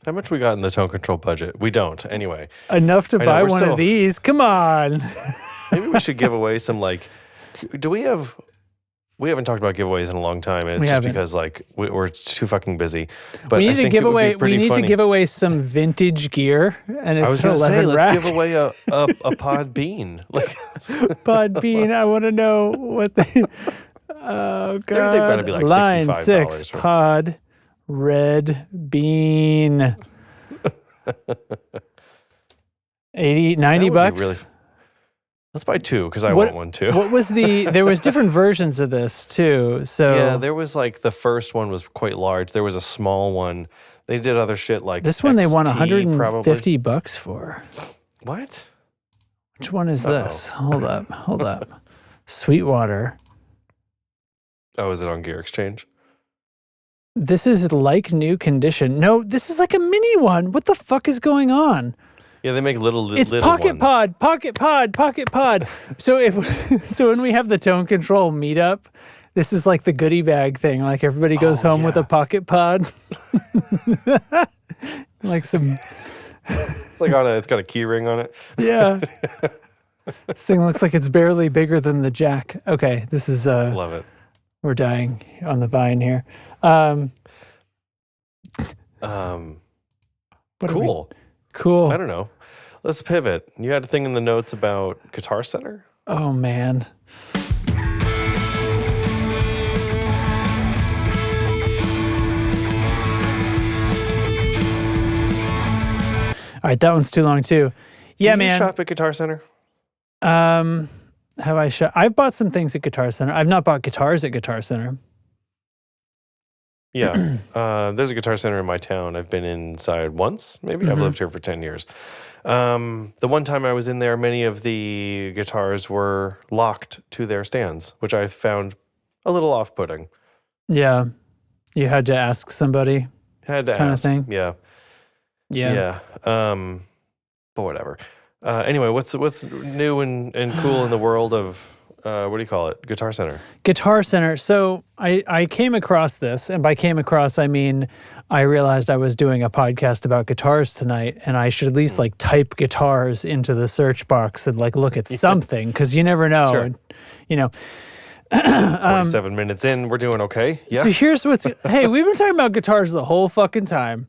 How much we got in the tone control budget? We don't. Anyway, Enough to I know, buy we're one still- of these. Come on. maybe we should give away some, like, do we have... We haven't talked about giveaways in a long time, and it's We just haven't. because like we're too fucking busy. But We I need to think give it would be away. We pretty need to funny. give away some vintage gear, and I it's was an going to 11 say, rack. let's give away a pod bean. Like, Pod bean. I want to know what they. Oh God! Everything better be like Line $65 6 for- pod red bean. 80, 90 that would be bucks. really- let's buy two because I What- want one too. What was there was different versions of this too. So Yeah, there was like the first one was quite large. There was a small one. They did other shit like this one they want XT probably. $150 for. What? Which one is this? Hold up. Sweetwater. Oh, is it on Gear Exchange? This is like new condition. No, this is like a mini one. What the fuck is going on? Yeah, they make little. It's little pocket ones. pocket pod. So so when we have the tone control meetup, this is like the goodie bag thing. Like everybody goes home with yeah. a pocket pod. Like some It's like it's got a key ring on it. yeah. This thing looks like it's barely bigger than the jack. Okay, this is Love it. we're dying on the vine here. What are we- Cool. Cool. I don't know. Let's pivot. You had a thing in the notes about Guitar Center? Oh man. All right, that one's too long too. Yeah, Do you man. shop at Guitar Center? Have I shot? I've bought some things at Guitar Center. I've not bought guitars at Guitar Center. Yeah. There's a Guitar Center in my town. I've been inside once, maybe. I've lived here for 10 years. The one time I was in there, many of the guitars were locked to their stands, which I found a little off-putting. Yeah, you had to ask somebody. Had to Kinda ask. thing? Yeah. Yeah. Yeah. But whatever. Anyway, what's new and cool in the world of what do you call it? Guitar Center. Guitar Center. So I came across this, and by came across, I mean I realized I was doing a podcast about guitars tonight, and I should at least like type guitars into the search box and like look at something because you never know. Sure. And, you know. 47 minutes in, we're doing okay. Yeah. So here's what's. Hey, we've been talking about guitars the whole fucking time.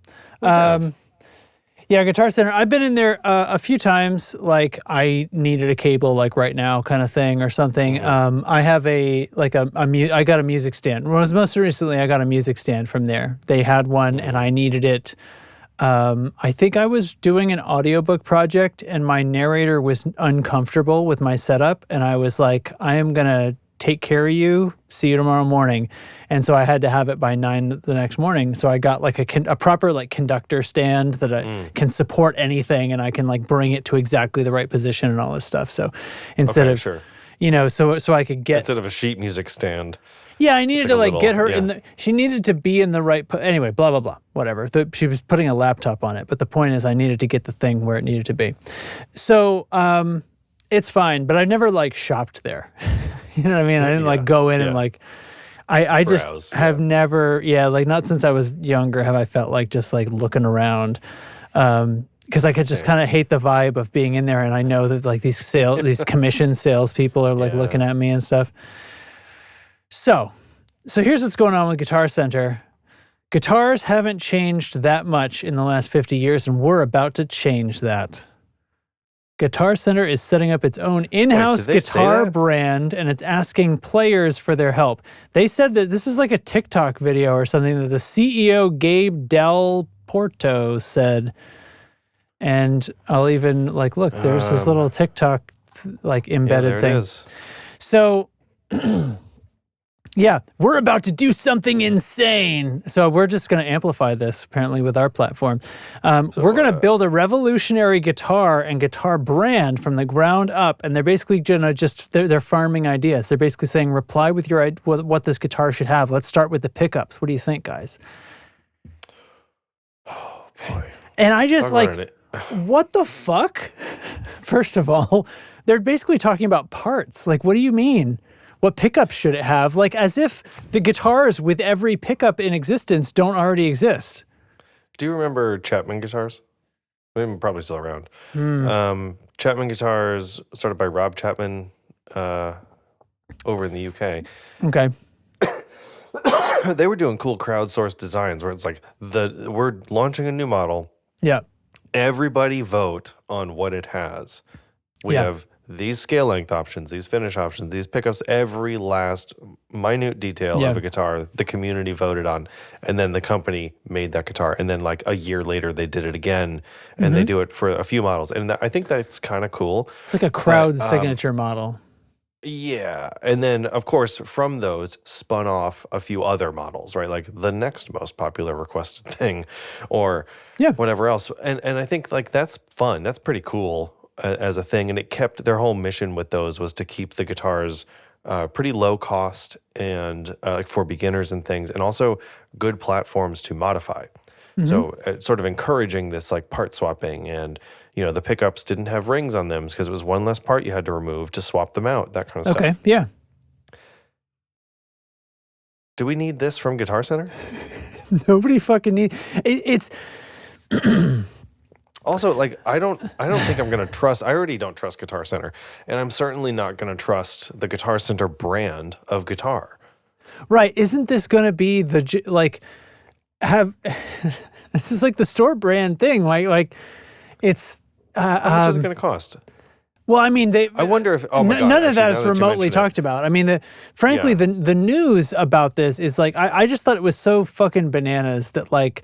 Yeah, Guitar Center. I've been in there a few times. Like I needed a cable, like right now, kind of thing, or something. I have I got a music stand. Most recently, I got a music stand from there. They had one, and I needed it. I think I was doing an audiobook project, and my narrator was uncomfortable with my setup, and I was like, I am gonna take care of you. See you tomorrow morning. And so I had to have it by 9 the next morning. So I got like a proper like conductor stand that I can support anything, and I can like bring it to exactly the right position and all this stuff. So instead Okay, of, sure. you know, so I could get, Instead of a sheet music stand. yeah, I needed like to a like little- get her yeah. in the, she needed to be in the right, anyway, blah, blah, blah, whatever. She was putting a laptop on it. But the point is I needed to get the thing where it needed to be. So it's fine, but I never like shopped there. You know what I mean? I didn't like go in and like, I just Browse, have never, like not since I was younger have I felt like just like looking around. Because I could just kind of hate the vibe of being in there, and I know that like these commission salespeople are like looking at me and stuff. So here's what's going on with Guitar Center. Guitars haven't changed that much in the last 50 years, and we're about to change that. Guitar Center is setting up its own in-house did they say guitar that? brand, and it's asking players for their help. They said that this is like a TikTok video or something that the CEO, Gabe Del Porto, said. And I'll even look, there's this little TikTok embedded there thing. It is. So yeah, we're about to do something insane. So we're just going to amplify this apparently with our platform. We're going to build a revolutionary guitar and guitar brand from the ground up. And they're basically they're farming ideas. They're basically saying, reply with what this guitar should have. Let's start with the pickups. What do you think, guys? Oh boy. And I just what the fuck? First of all, they're basically talking about parts. Like, what do you mean? What pickups should it have? Like, as if the guitars with every pickup in existence don't already exist. Do you remember Chapman guitars? They're probably still around. Chapman guitars, started by Rob Chapman over in the UK. Okay. They were doing cool crowdsourced designs where it's like, we're launching a new model. Yeah. Everybody vote on what it has. We have these scale length options, these finish options, these pickups, every last minute detail of a guitar the community voted on. And then the company made that guitar. And then a year later, they did it again. And they do it for a few models. And I think that's kind of cool. It's like a crowd signature model. Yeah. And then, of course, from those spun off a few other models, right? Like the next most popular requested thing or whatever else. And I think that's fun. That's pretty cool as a thing. And it kept their whole mission with those was to keep the guitars pretty low cost and for beginners and things, and also good platforms to modify. So sort of encouraging this part swapping, and the pickups didn't have rings on them because it was one less part you had to remove to swap them out, that kind of stuff. Okay, yeah. Do we need this from Guitar Center? Nobody fucking needs it's Also, I don't think I'm going to trust. I already don't trust Guitar Center, and I'm certainly not going to trust the Guitar Center brand of guitar. Right? Isn't this going to be have this is the store brand thing? It's how much is it going to cost? Well, I mean, I wonder if none of that is remotely talked about. I mean, frankly, the news about this is I just thought it was so fucking bananas that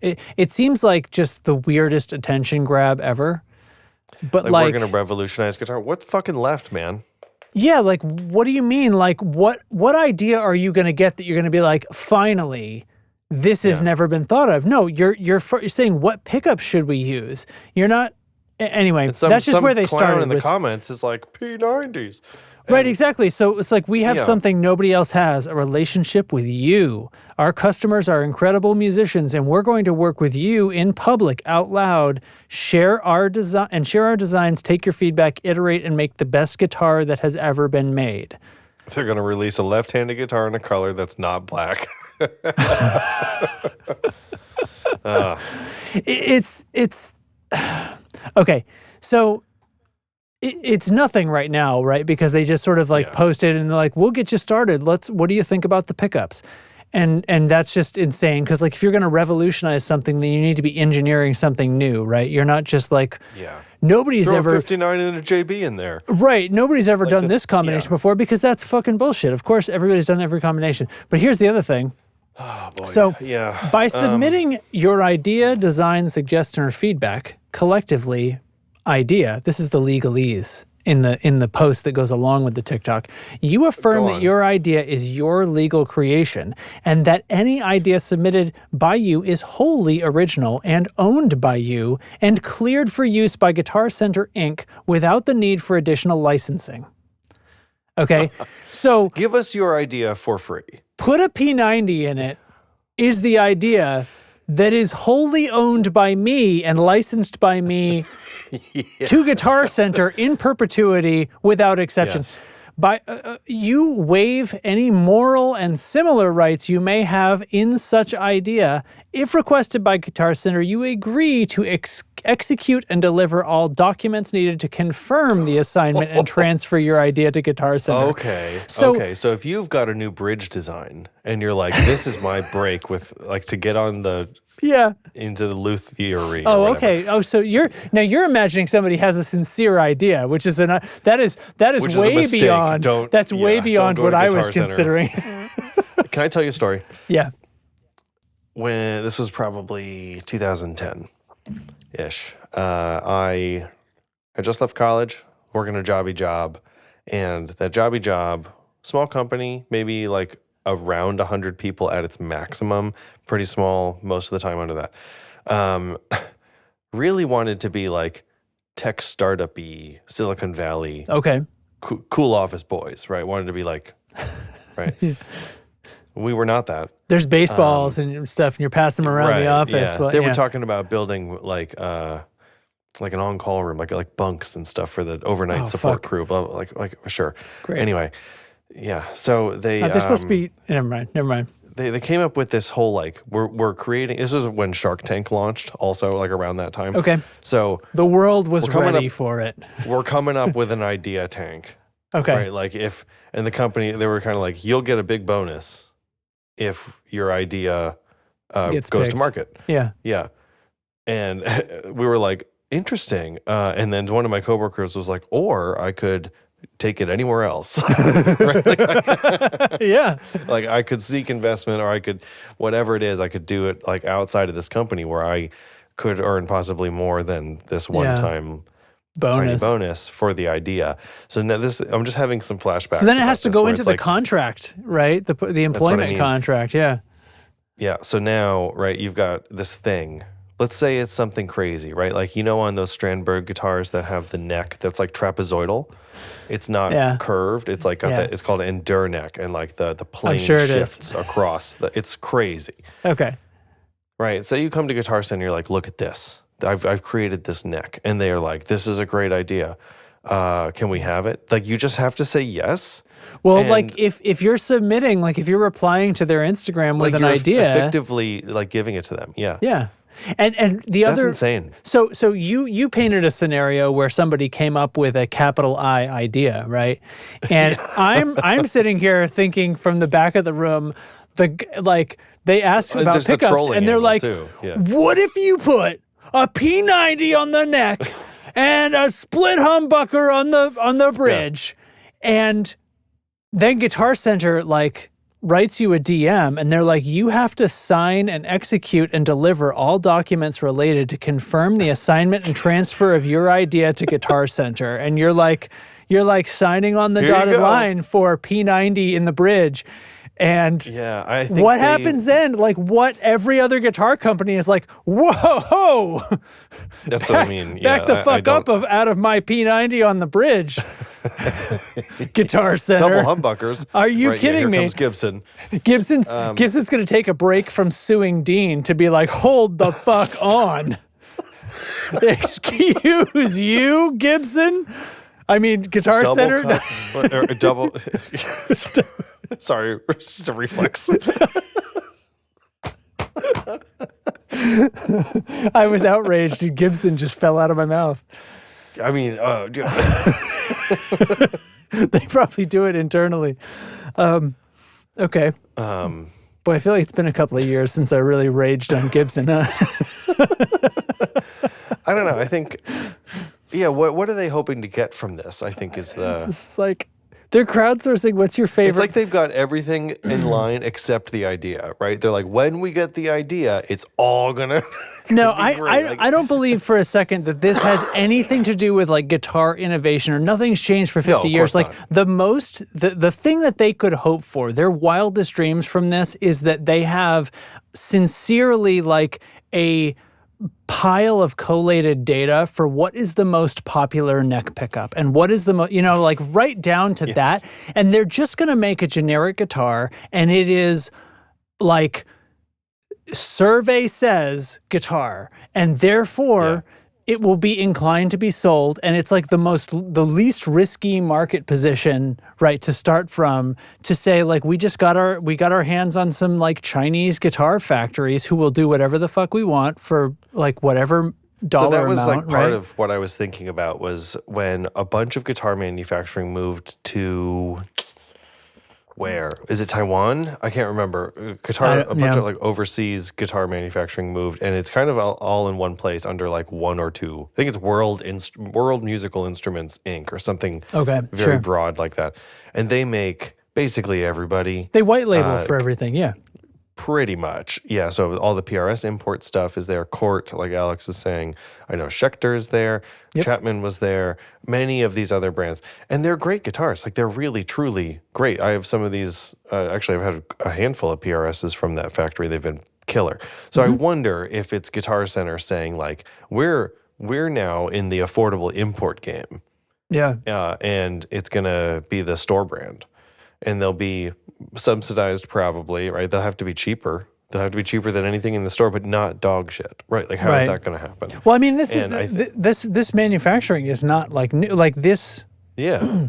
it seems like just the weirdest attention grab ever. But we're gonna revolutionize guitar. What's fucking left, man? Yeah, what do you mean? What idea are you gonna get that you're gonna be finally? This has never been thought of. No, you're saying what pickups should we use? You're not. Anyway, that's just where they started. In the comments is P90s. Right, exactly. So it's we have something nobody else has, a relationship with you. Our customers are incredible musicians, and we're going to work with you in public, out loud, share our designs, take your feedback, iterate, and make the best guitar that has ever been made. They're going to release a left-handed guitar in a color that's not black. It's okay. So it's nothing right now, right? Because they just sort of posted and they're like, "We'll get you started. What do you think about the pickups?" And that's just insane because if you're going to revolutionize something, then you need to be engineering something new, right? You're not just nobody's Throw ever a 59 and a JB in there. Right. Nobody's ever done this combination before because that's fucking bullshit. Of course, everybody's done every combination. But here's the other thing. Oh, boy. So by submitting your idea, design, suggestion, or feedback, collectively, this is the legalese in the post that goes along with the TikTok, you affirm that your idea is your legal creation and that any idea submitted by you is wholly original and owned by you and cleared for use by Guitar Center Inc. without the need for additional licensing. Okay, so give us your idea for free. Put a P90 in it is the idea that is wholly owned by me and licensed by me to Guitar Center in perpetuity without exception. Yes. By you waive any moral and similar rights you may have in such idea. If requested by Guitar Center, you agree to execute and deliver all documents needed to confirm the assignment and transfer your idea to Guitar Center. Okay. So if you've got a new bridge design and you're this is my break with to get on the Yeah. into the luthiery. Oh, or whatever. okay. Oh, so you're imagining somebody has a sincere idea, which is that is Which is a way mistake. beyond way Don't beyond go what to I Guitar was Center. considering. Can I tell you a story? Yeah. When this was probably 2010-ish. I just left college, working a jobby job, and that jobby job, small company, maybe like around 100 people at its maximum, pretty small most of the time under that. Really wanted to be like tech startup-y, Silicon Valley, Okay. cool office boys, right? Wanted to be like, right? We were not that. There's baseballs and stuff, and you're passing them around the office. Yeah. Well, They yeah. were talking about building like an on-call room, like bunks and stuff for the overnight support fuck. crew. Blah, blah, like sure. Great. Anyway, yeah. So they They're supposed to be. Never mind. they came up with this whole like we're creating. This was when Shark Tank launched, also like around that time. Okay. So The world was We're coming ready up- for it. we're coming up with an idea tank. Okay. Right. Like and the company, they were kind of like, you'll get a big bonus if your idea Gets goes picked. to market. Yeah. Yeah. And we were like, interesting. And then one of my coworkers was like, or I could take it anywhere else. Right? Yeah. Like I could seek investment, or I could, whatever it is, I could do it like outside of this company where I could earn possibly more than this one-time tiny bonus for the idea. So now I'm just having some flashbacks. So then it about has to this go where into it's the like, contract, right? The employment mean. contract. Yeah. Yeah. So now, right, you've got this thing. Let's say it's something crazy, right? Like, on those Strandberg guitars that have the neck that's like trapezoidal. It's not curved. It's like got that. It's called an endure neck, and like the plane shifts across. It's crazy. Okay. Right. So you come to Guitar Center, you're like, look at this. I've created this neck, and they are like, this is a great idea. Can we have it? Like, you just have to say yes. Well, like if you're submitting, like if you're replying to their Instagram with an idea, effectively like giving it to them. Yeah. Yeah. And the That's other insane. So you painted a scenario where somebody came up with a capital I idea, right? And I'm sitting here thinking from the back of the room, they asked about There's the pickups, trolling and they're angle, like, too. Yeah. what if you put a P90 on the neck and a split humbucker on the bridge? And then Guitar Center writes you a DM, and they're like, you have to sign and execute and deliver all documents related to confirm the assignment and transfer of your idea to Guitar Center. And you're like signing on the dotted line for P90 in the bridge. And yeah, I think what happens then? Like, what every other guitar company is like, whoa! That's what I mean. Back the fuck up out of my P90 on the bridge. Guitar Center. Double humbuckers. Are you Right, kidding here me? Comes Gibson. Gibson's going to take a break from suing Dean to be like, hold the fuck on. Excuse you, Gibson? I mean, Guitar Center. Double. Sorry, it's just a reflex. I was outraged, and Gibson just fell out of my mouth. I mean, They probably do it internally. Okay. Boy, I feel like it's been a couple of years since I really raged on Gibson. Huh? I don't know. I think, yeah. What are they hoping to get from this? I think is the. It's like they're crowdsourcing. What's your favorite? It's like they've got everything in line except the idea, right? They're like, when we get the idea, it's all gonna. No, be great. I don't believe for a second that this has anything to do with like guitar innovation, or nothing's changed for 50 years. Like the thing that they could hope for, their wildest dreams from this is that they have sincerely like a pile of collated data for what is the most popular neck pickup and what is the most, like right down to that. And they're just going to make a generic guitar, and it is like survey says guitar, and therefore it will be inclined to be sold. And it's like the least risky market position, right, to start from, to say like, we got our hands on some like Chinese guitar factories who will do whatever the fuck we want for like whatever dollar amount. So that was like part right? of what I was thinking about, was when a bunch of guitar manufacturing moved to where is it? Taiwan? I can't remember. A bunch of like overseas guitar manufacturing moved, and it's kind of all in one place under like one or two. I think it's World Musical Instruments Inc. or something. Okay, very sure. broad like that, and they make basically everybody. They white label for everything. Yeah. Pretty much, yeah. So all the PRS import stuff is there. Court, like Alex is saying. I know Schecter is there. Yep. Chapman was there. Many of these other brands. And they're great guitars. Like, they're really, truly great. I have some of these. Actually, I've had a handful of PRSs from that factory. They've been killer. So I wonder if it's Guitar Center saying, like, we're now in the affordable import game. Yeah. And it's going to be the store brand. And they'll be subsidized probably, right? They'll have to be cheaper. They'll have to be cheaper than anything in the store, but not dog shit, right? Like, how is that going to happen? Well, I mean, this manufacturing is not like new, like this. Yeah.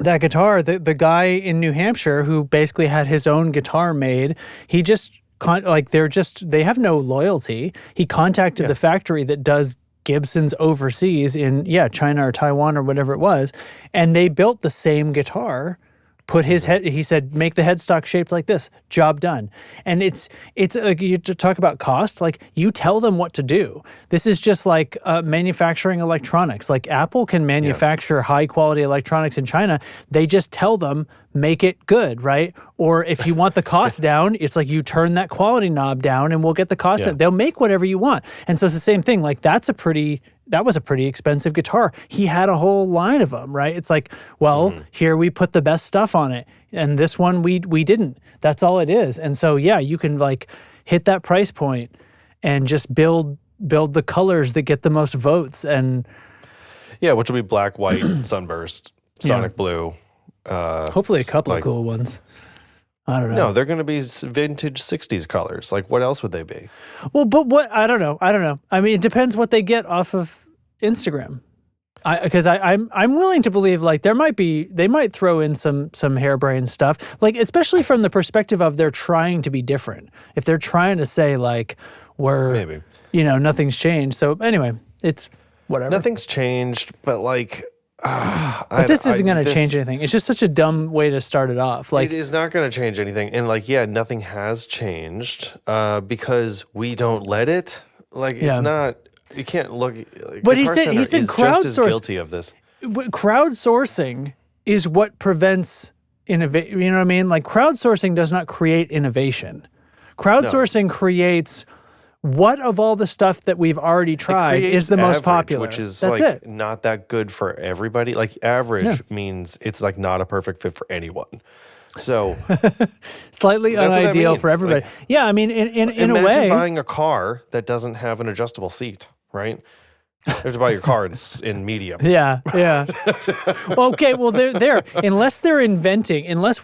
That guitar, the guy in New Hampshire who basically had his own guitar made, he just they have no loyalty. He contacted the factory that does Gibsons overseas in China or Taiwan or whatever it was, and they built the same guitar. Put his head. He said, "Make the headstock shaped like this." Job done. And it's like, you talk about cost. Like, you tell them what to do. This is just like manufacturing electronics. Like, Apple can manufacture high quality electronics in China. They just tell them, make it good, right? Or if you want the cost down, it's like, you turn that quality knob down and we'll get the cost down. They'll make whatever you want. And so it's the same thing. Like, that was a pretty expensive guitar. He had a whole line of them, right? It's like, well, here we put the best stuff on it, and this one we didn't. That's all it is. And so you can like hit that price point and just build the colors that get the most votes. And which will be black, white, sunburst, sonic blue. Hopefully a couple of cool ones. I don't know. No, they're going to be vintage 60s colors. Like, what else would they be? Well, but what? I don't know. I mean, it depends what they get off of Instagram. Because I'm willing to believe, like, they might throw in some harebrained stuff, like, especially from the perspective of they're trying to be different. If they're trying to say, like, Maybe. Nothing's changed. So anyway, it's whatever. Nothing's changed, but like, but this isn't going to change anything. It's just such a dumb way to start it off. Like, it is not going to change anything. And like, nothing has changed because we don't let it. Like, it's not. You can't look. Like, but he said crowdsourcing. Just as guilty of this. Crowdsourcing is what prevents innovation. You know what I mean? Like, crowdsourcing does not create innovation. Crowdsourcing creates. What of all the stuff that we've already tried is the most popular? Which is That's like it. not that good for everybody. Like, average means it's like not a perfect fit for anyone. So slightly unideal for everybody. Like, I mean, in a way, imagine buying a car that doesn't have an adjustable seat, right? You have to buy your car in medium. Yeah. Okay, well, they're unless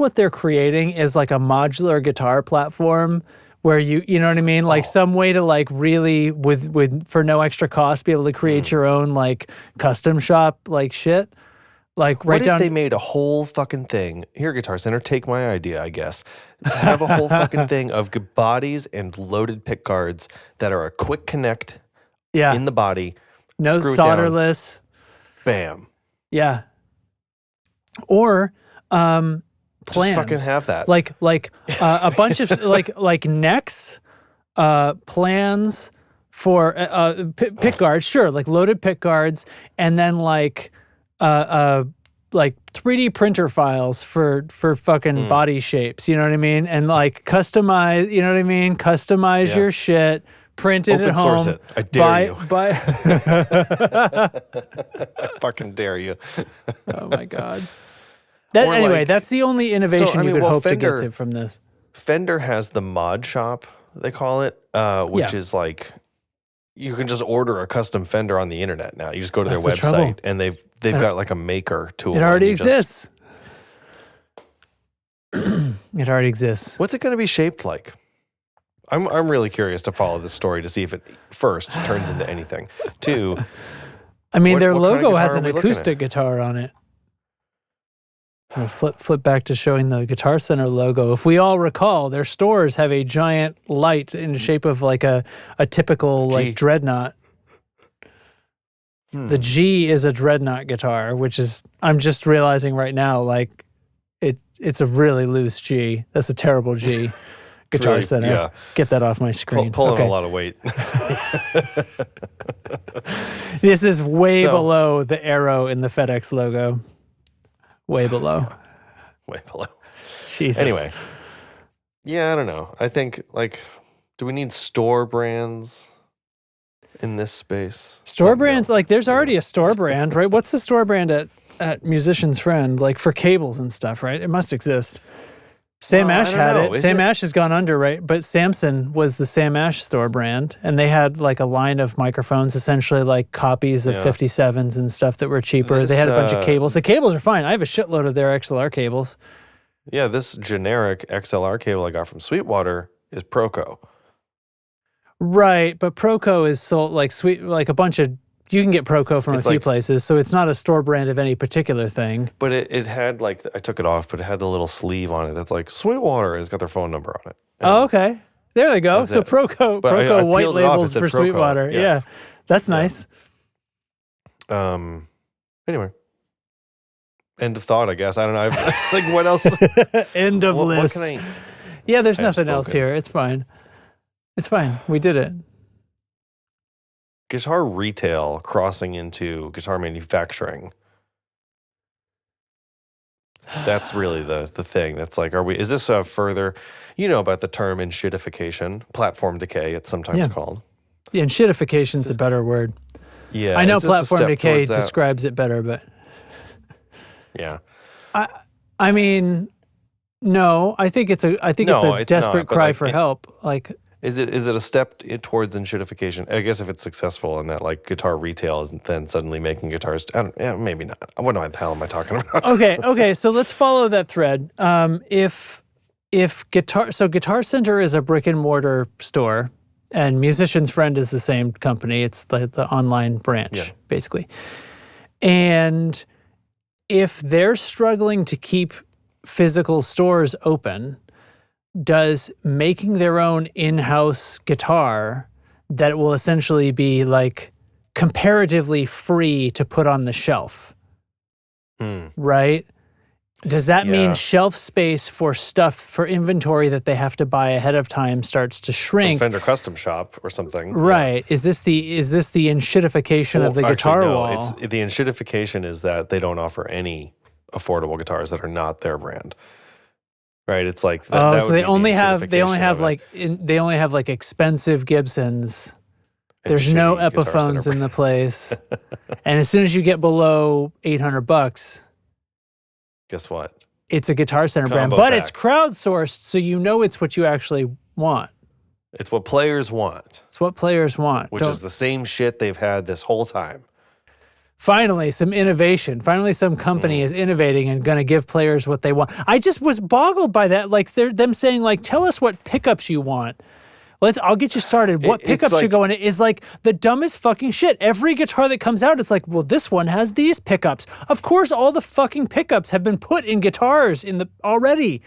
what they're creating is like a modular guitar platform. Where you know what I mean? Like, some way to like really with for no extra cost be able to create your own like custom shop like shit. Like, what if they made a whole fucking thing? Here, Guitar Center, take my idea, I guess. Have a whole fucking thing of bodies and loaded pick guards that are a quick connect in the body. No solderless. Bam. Yeah. Or plans. Just fucking have that. Like a bunch of like necks, plans for pick guards, sure, like loaded pick guards, and then like 3D printer files for fucking body shapes, you know what I mean? And like customize, you know what I mean? Customize your shit, print it Open at home. Source it. I dare you. I fucking dare you. Oh my God. Anyway, that's the only innovation you could hope Fender, to get from this. Fender has the mod shop, they call it, which is like, you can just order a custom Fender on the internet now. You just go to their website and they've got like a maker tool. It already exists. It already exists. What's it going to be shaped like? I'm really curious to follow this story to see if it first turns into anything. Two, I mean, their logo has an acoustic guitar on it. I'll flip back to showing the Guitar Center logo. If we all recall, their stores have a giant light in the shape of like a typical like dreadnought. The G is a dreadnought guitar, which is, I'm just realizing right now, like, It's a really loose G. That's a terrible G. Guitar Really, Center. yeah. Get that off my screen. Pulling Okay. a lot of weight. This is way So- below the arrow in the FedEx logo. Way below. Way below. Jesus. Anyway. Yeah, I don't know. I think, like, do we need store brands in this space? Store Something brands, else. like there's already a store brand, right? What's the store brand at Musician's Friend, like for cables and stuff, right? It must exist. Sam Well, I Ash don't had know. it. Is Sam it- Ash has gone under, right? But Samson was the Sam Ash store brand, and they had like a line of microphones, essentially like copies of Yeah. 57s and stuff that were cheaper. They had a bunch of cables. The cables are fine. I have a shitload of their XLR cables. Yeah, this generic XLR cable I got from Sweetwater is Proco. Right, but Proco is sold like a bunch of. You can get Proco from It's a few like- places, so it's not a store brand of any particular thing. But it had, like, I took it off, but it had the little sleeve on it that's like Sweetwater, and it's got their phone number on it. Oh, okay. There they go. That's So it. Proco But I white peeled it off, it labels said for Proco. Sweetwater. Yeah. Yeah. That's nice. Anyway. End of thought, I guess. I don't know. Like, what else? End of what list. can I... Yeah, there's I have nothing else spoken. here. It's fine. It's fine. We did it. Guitar retail crossing into guitar manufacturing. That's really the thing. That's like, is this a further, about the term enshittification, platform decay, it's sometimes Yeah. called. Yeah, and shitification's a better word. Yeah. I know is this a platform step decay towards that? describes it better, but Yeah. I mean, no, I think it's a No, it's desperate not, but, cry like, for help. Like, Is it a step towards enshittification? I guess if it's successful in that, like, guitar retail isn't then suddenly making guitars. Maybe not. What the hell am I talking about? okay, so let's follow that thread. If Guitar Center is a brick and mortar store, and Musician's Friend is the same company. It's the online branch, Yeah. basically. And if they're struggling to keep physical stores open, does making their own in-house guitar that will essentially be like comparatively free to put on the shelf, right? Does that mean Yeah. shelf space for stuff, for inventory that they have to buy ahead of time starts to shrink? Fender Custom Shop or something. Right. Is this the enshittification of the guitar wall? It's the enshittification is that they don't offer any affordable guitars that are not their brand. Right? It's like that, that So would they be the only have enshittification of it. like expensive Gibsons. And There's no shitty Guitar Center Epiphones in brand. the place. And as soon as you get below $800, Guess what? it's a Guitar Center brand, Combo but pack. it's crowdsourced, so you know it's what you actually want. It's what players want, It's what players want. which is the same shit they've had this whole time. Finally, some innovation. Finally, some company is innovating and going to give players what they want. I just was boggled by that. Like them saying, like, tell us what pickups you want. I'll get you started. What It's pickups should like- go in it is like the dumbest fucking shit. Every guitar that comes out, it's like, well, this one has these pickups. Of course, all the fucking pickups have been put in guitars already.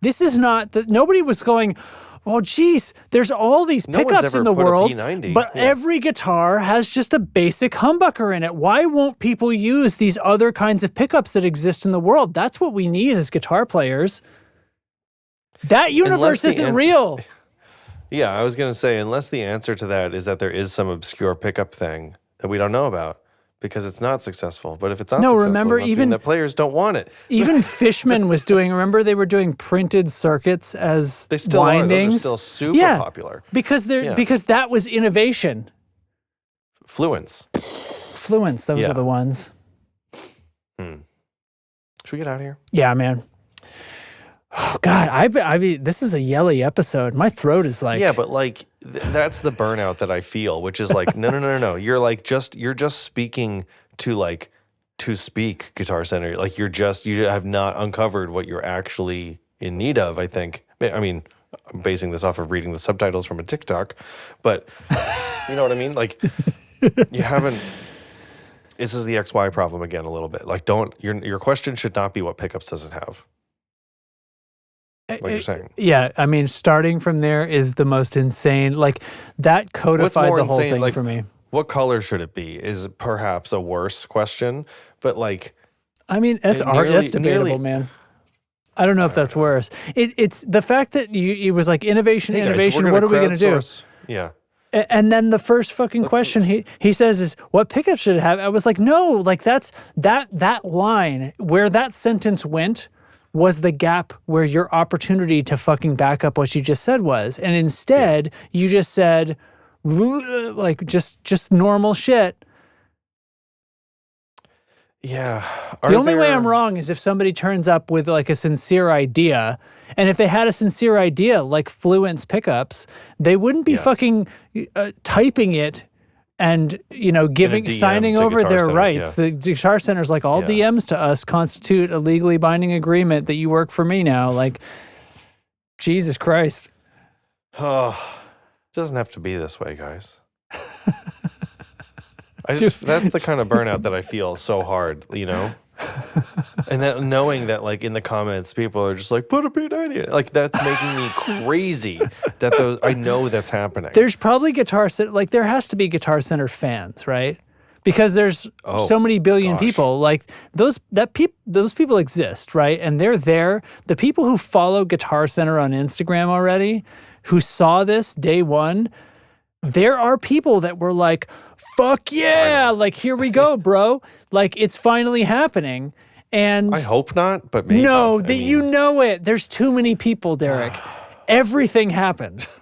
This is not nobody was going, well, geez, there's all these No one's pickups ever in the put a world, P90. but Yeah. every guitar has just a basic humbucker in it. Why won't people use these other kinds of pickups that exist in the world? That's what we need as guitar players. That universe the isn't answer- real. Yeah, I was going to say, unless the answer to that is that there is some obscure pickup thing that we don't know about because it's not successful. But if it's not No, successful, remember, it must mean even- that players don't want it. Even Fishman was doing, remember they were doing printed circuits as They still windings? are. Those are still super Yeah. popular. Because Yeah. because that was innovation. Fluence. Fluence, those Yeah. are the ones. Should we get out of here? Yeah, man. Oh God, I mean, this is a yelly episode. My throat is like, Yeah, but like that's the burnout that I feel, which is like no. You're just speaking to speak Guitar Center. Like you have not uncovered what you're actually in need of. I think. I mean, I'm basing this off of reading the subtitles from a TikTok, but you know what I mean. Like you haven't. This is the XY problem again a little bit. Like your question should not be what pickups does it have. Like you're saying. yeah. I mean, starting from there is the most insane. Like that codified the whole thing for me. What color should it be is perhaps a worse question, but like I mean, that's It nearly- that's debatable, nearly- man. I don't know if that's worse. It's the fact that it was like innovation, Hey guys, innovation. What are we going to do? crowdsource- Yeah. And then the first fucking question he says is, what pickup should it have? I was like, no, like that line where that sentence went was the gap where your opportunity to fucking back up what you just said was. And instead you just said like just normal shit. Yeah. The only way I'm wrong is if somebody turns up with like a sincere idea. And if they had a sincere idea like Fluent's pickups, they wouldn't be fucking typing it and, signing to over Guitar their Center, rights. The Guitar Center's like, all DMs to us constitute a legally binding agreement that you work for me now. Like, Jesus Christ. Oh, it doesn't have to be this way, guys. That's the kind of burnout that I feel so hard, And that knowing that like in the comments people are just like put a P90 like that's making me crazy that I know that's happening. There's probably Guitar Center, like there has to be Guitar Center fans, right? Because there's so many billion people. Like those people exist, right? And they're there. The people who follow Guitar Center on Instagram already, who saw this day one, there are people that were like, fuck yeah, like here we go, bro. Like it's finally happening. And I hope not, but maybe. No, you know it. There's too many people, Derek. Everything happens.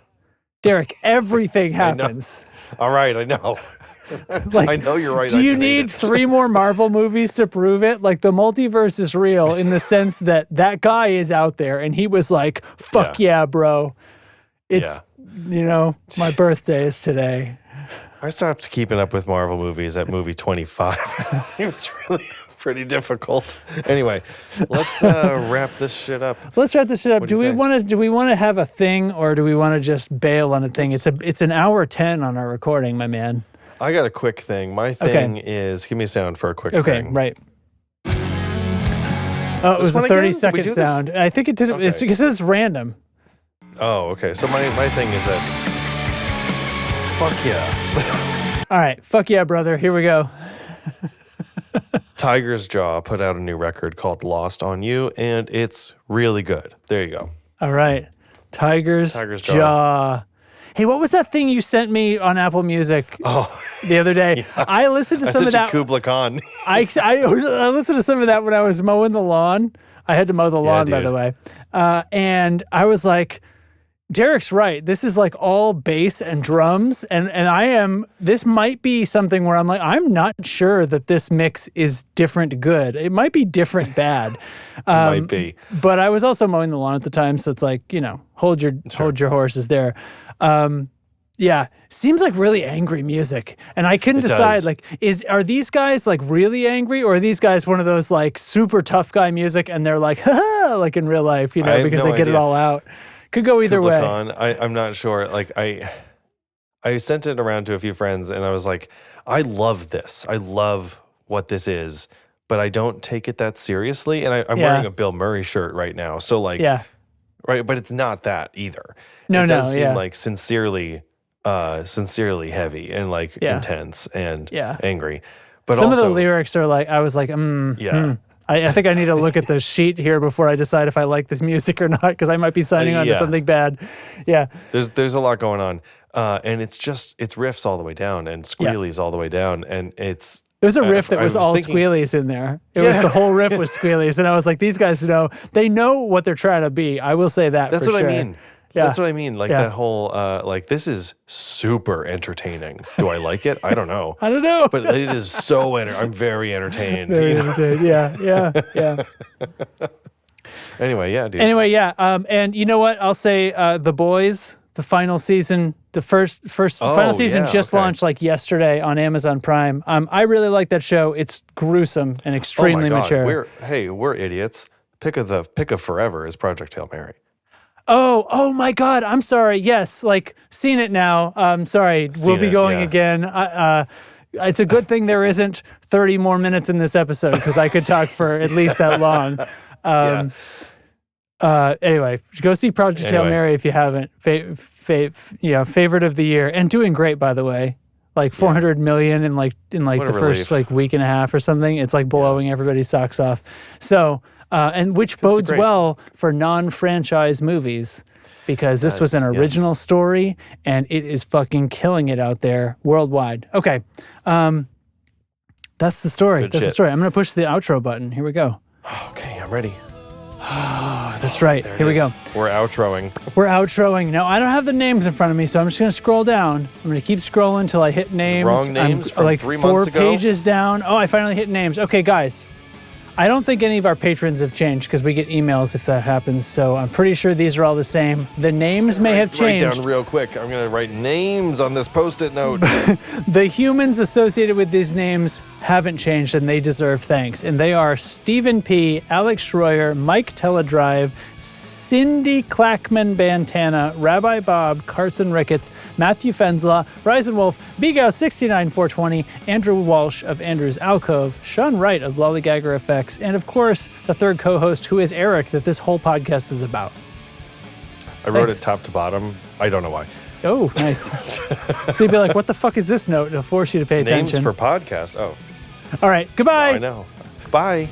Derek, everything happens. All right, I know. Like, I know you're right. Do you need 3 more Marvel movies to prove it? Like the multiverse is real in the sense that guy is out there and he was like, fuck yeah bro. It's, my birthday is today. I stopped keeping up with Marvel movies at movie 25. It was really pretty difficult. Anyway, let's wrap this shit up. Let's wrap this shit up. Do we want to have a thing or do we want to just bail on a thing? It's an hour 10 on our recording, my man. I got a quick thing. My thing is, give me a sound for a quick thing. Okay, right. Oh, it was a 30-second sound. I think it did. Okay. It's because it's random. Oh, okay. So my thing is that, fuck yeah. All right, fuck yeah, brother. Here we go. Tiger's Jaw put out a new record called Lost on You, and it's really good. There you go. All right. Tiger's Jaw. Hey, what was that thing you sent me on Apple Music the other day? Yeah. I listened to some of that. Kubla Khan. I listened to some of that when I was mowing the lawn. I had to mow the lawn, by the way. And I was like, Derek's right. This is like all bass and drums. And this might be something where I'm like, I'm not sure that this mix is different good. It might be different bad. Might be. But I was also mowing the lawn at the time. So it's like, hold your horses there. Yeah, seems like really angry music, and I couldn't decide. Like, are these guys like really angry, or are these guys one of those like super tough guy music, and they're like, ha, like in real life, because they get it all out. Could go either way. I'm not sure. Like, I sent it around to a few friends, and I was like, I love this. I love what this is, but I don't take it that seriously. And I'm wearing a Bill Murray shirt right now, so like, right, but it's not that either. It does seem like sincerely heavy and like intense and angry. But some of the lyrics are like, I was like, I think I need to look at the sheet here before I decide if I like this music or not, because I might be signing on to something bad. Yeah. There's a lot going on. And it's riffs all the way down and squealies all the way down. And it was a riff that was all squealies in there. It was the whole riff was squealies. And I was like, these guys they know what they're trying to be. I will say that. That's what I mean. Yeah. That's what I mean. Like that whole, like, this is super entertaining. Do I like it? I don't know. I don't know. But it is so, I'm very entertained. Very entertained. Yeah. Anyway, yeah, dude. Anyway, yeah. And you know what? I'll say The Boys, the final season, the first final season just launched like yesterday on Amazon Prime. I really like that show. It's gruesome and extremely mature. We're idiots. Pick of forever is Project Hail Mary. Oh my God. I'm sorry. Yes. Like seen it now. Sorry. We'll be going again. It's a good thing there isn't 30 more minutes in this episode because I could talk for at least that long. Anyway, go see Project Hail Mary if you haven't. Favorite of the year and doing great, by the way. Like 400 million in the first like week and a half or something. It's like blowing everybody's socks off. So and which bodes well for non-franchise movies because this was an original story and it is fucking killing it out there worldwide. Okay, that's the story. Good that's shit. the story. I'm going to push the outro button. Here we go. Okay, I'm ready. That's right. There it Here we is. go. We're outroing. We're outroing. Now, I don't have the names in front of me, so I'm just going to scroll down. I'm going to keep scrolling until I hit names. Wrong names I'm from like 3 4 months ago? pages down. Oh, I finally hit names. Okay, guys. I don't think any of our patrons have changed because we get emails if that happens, so I'm pretty sure these are all the same. The names may have Write changed. down real quick. I'm going to write names on this Post-it note. The humans associated with these names haven't changed and they deserve thanks. And they are Stephen P., Alex Schroyer, Mike Teledrive, Cindy Clackman Bantana, Rabbi Bob, Carson Ricketts, Matthew Fensla, Ryzen Wolf, Bigow69420, Andrew Walsh of Andrew's Alcove, Sean Wright of Lollygagger Effects, and of course, the third co-host, who is Eric, that this whole podcast is about. I wrote it top to bottom. I don't know why. Oh, nice. So you'd be like, what the fuck is this note? It'll force you to pay Names attention. for podcast. Oh, All right, goodbye. I know. Bye.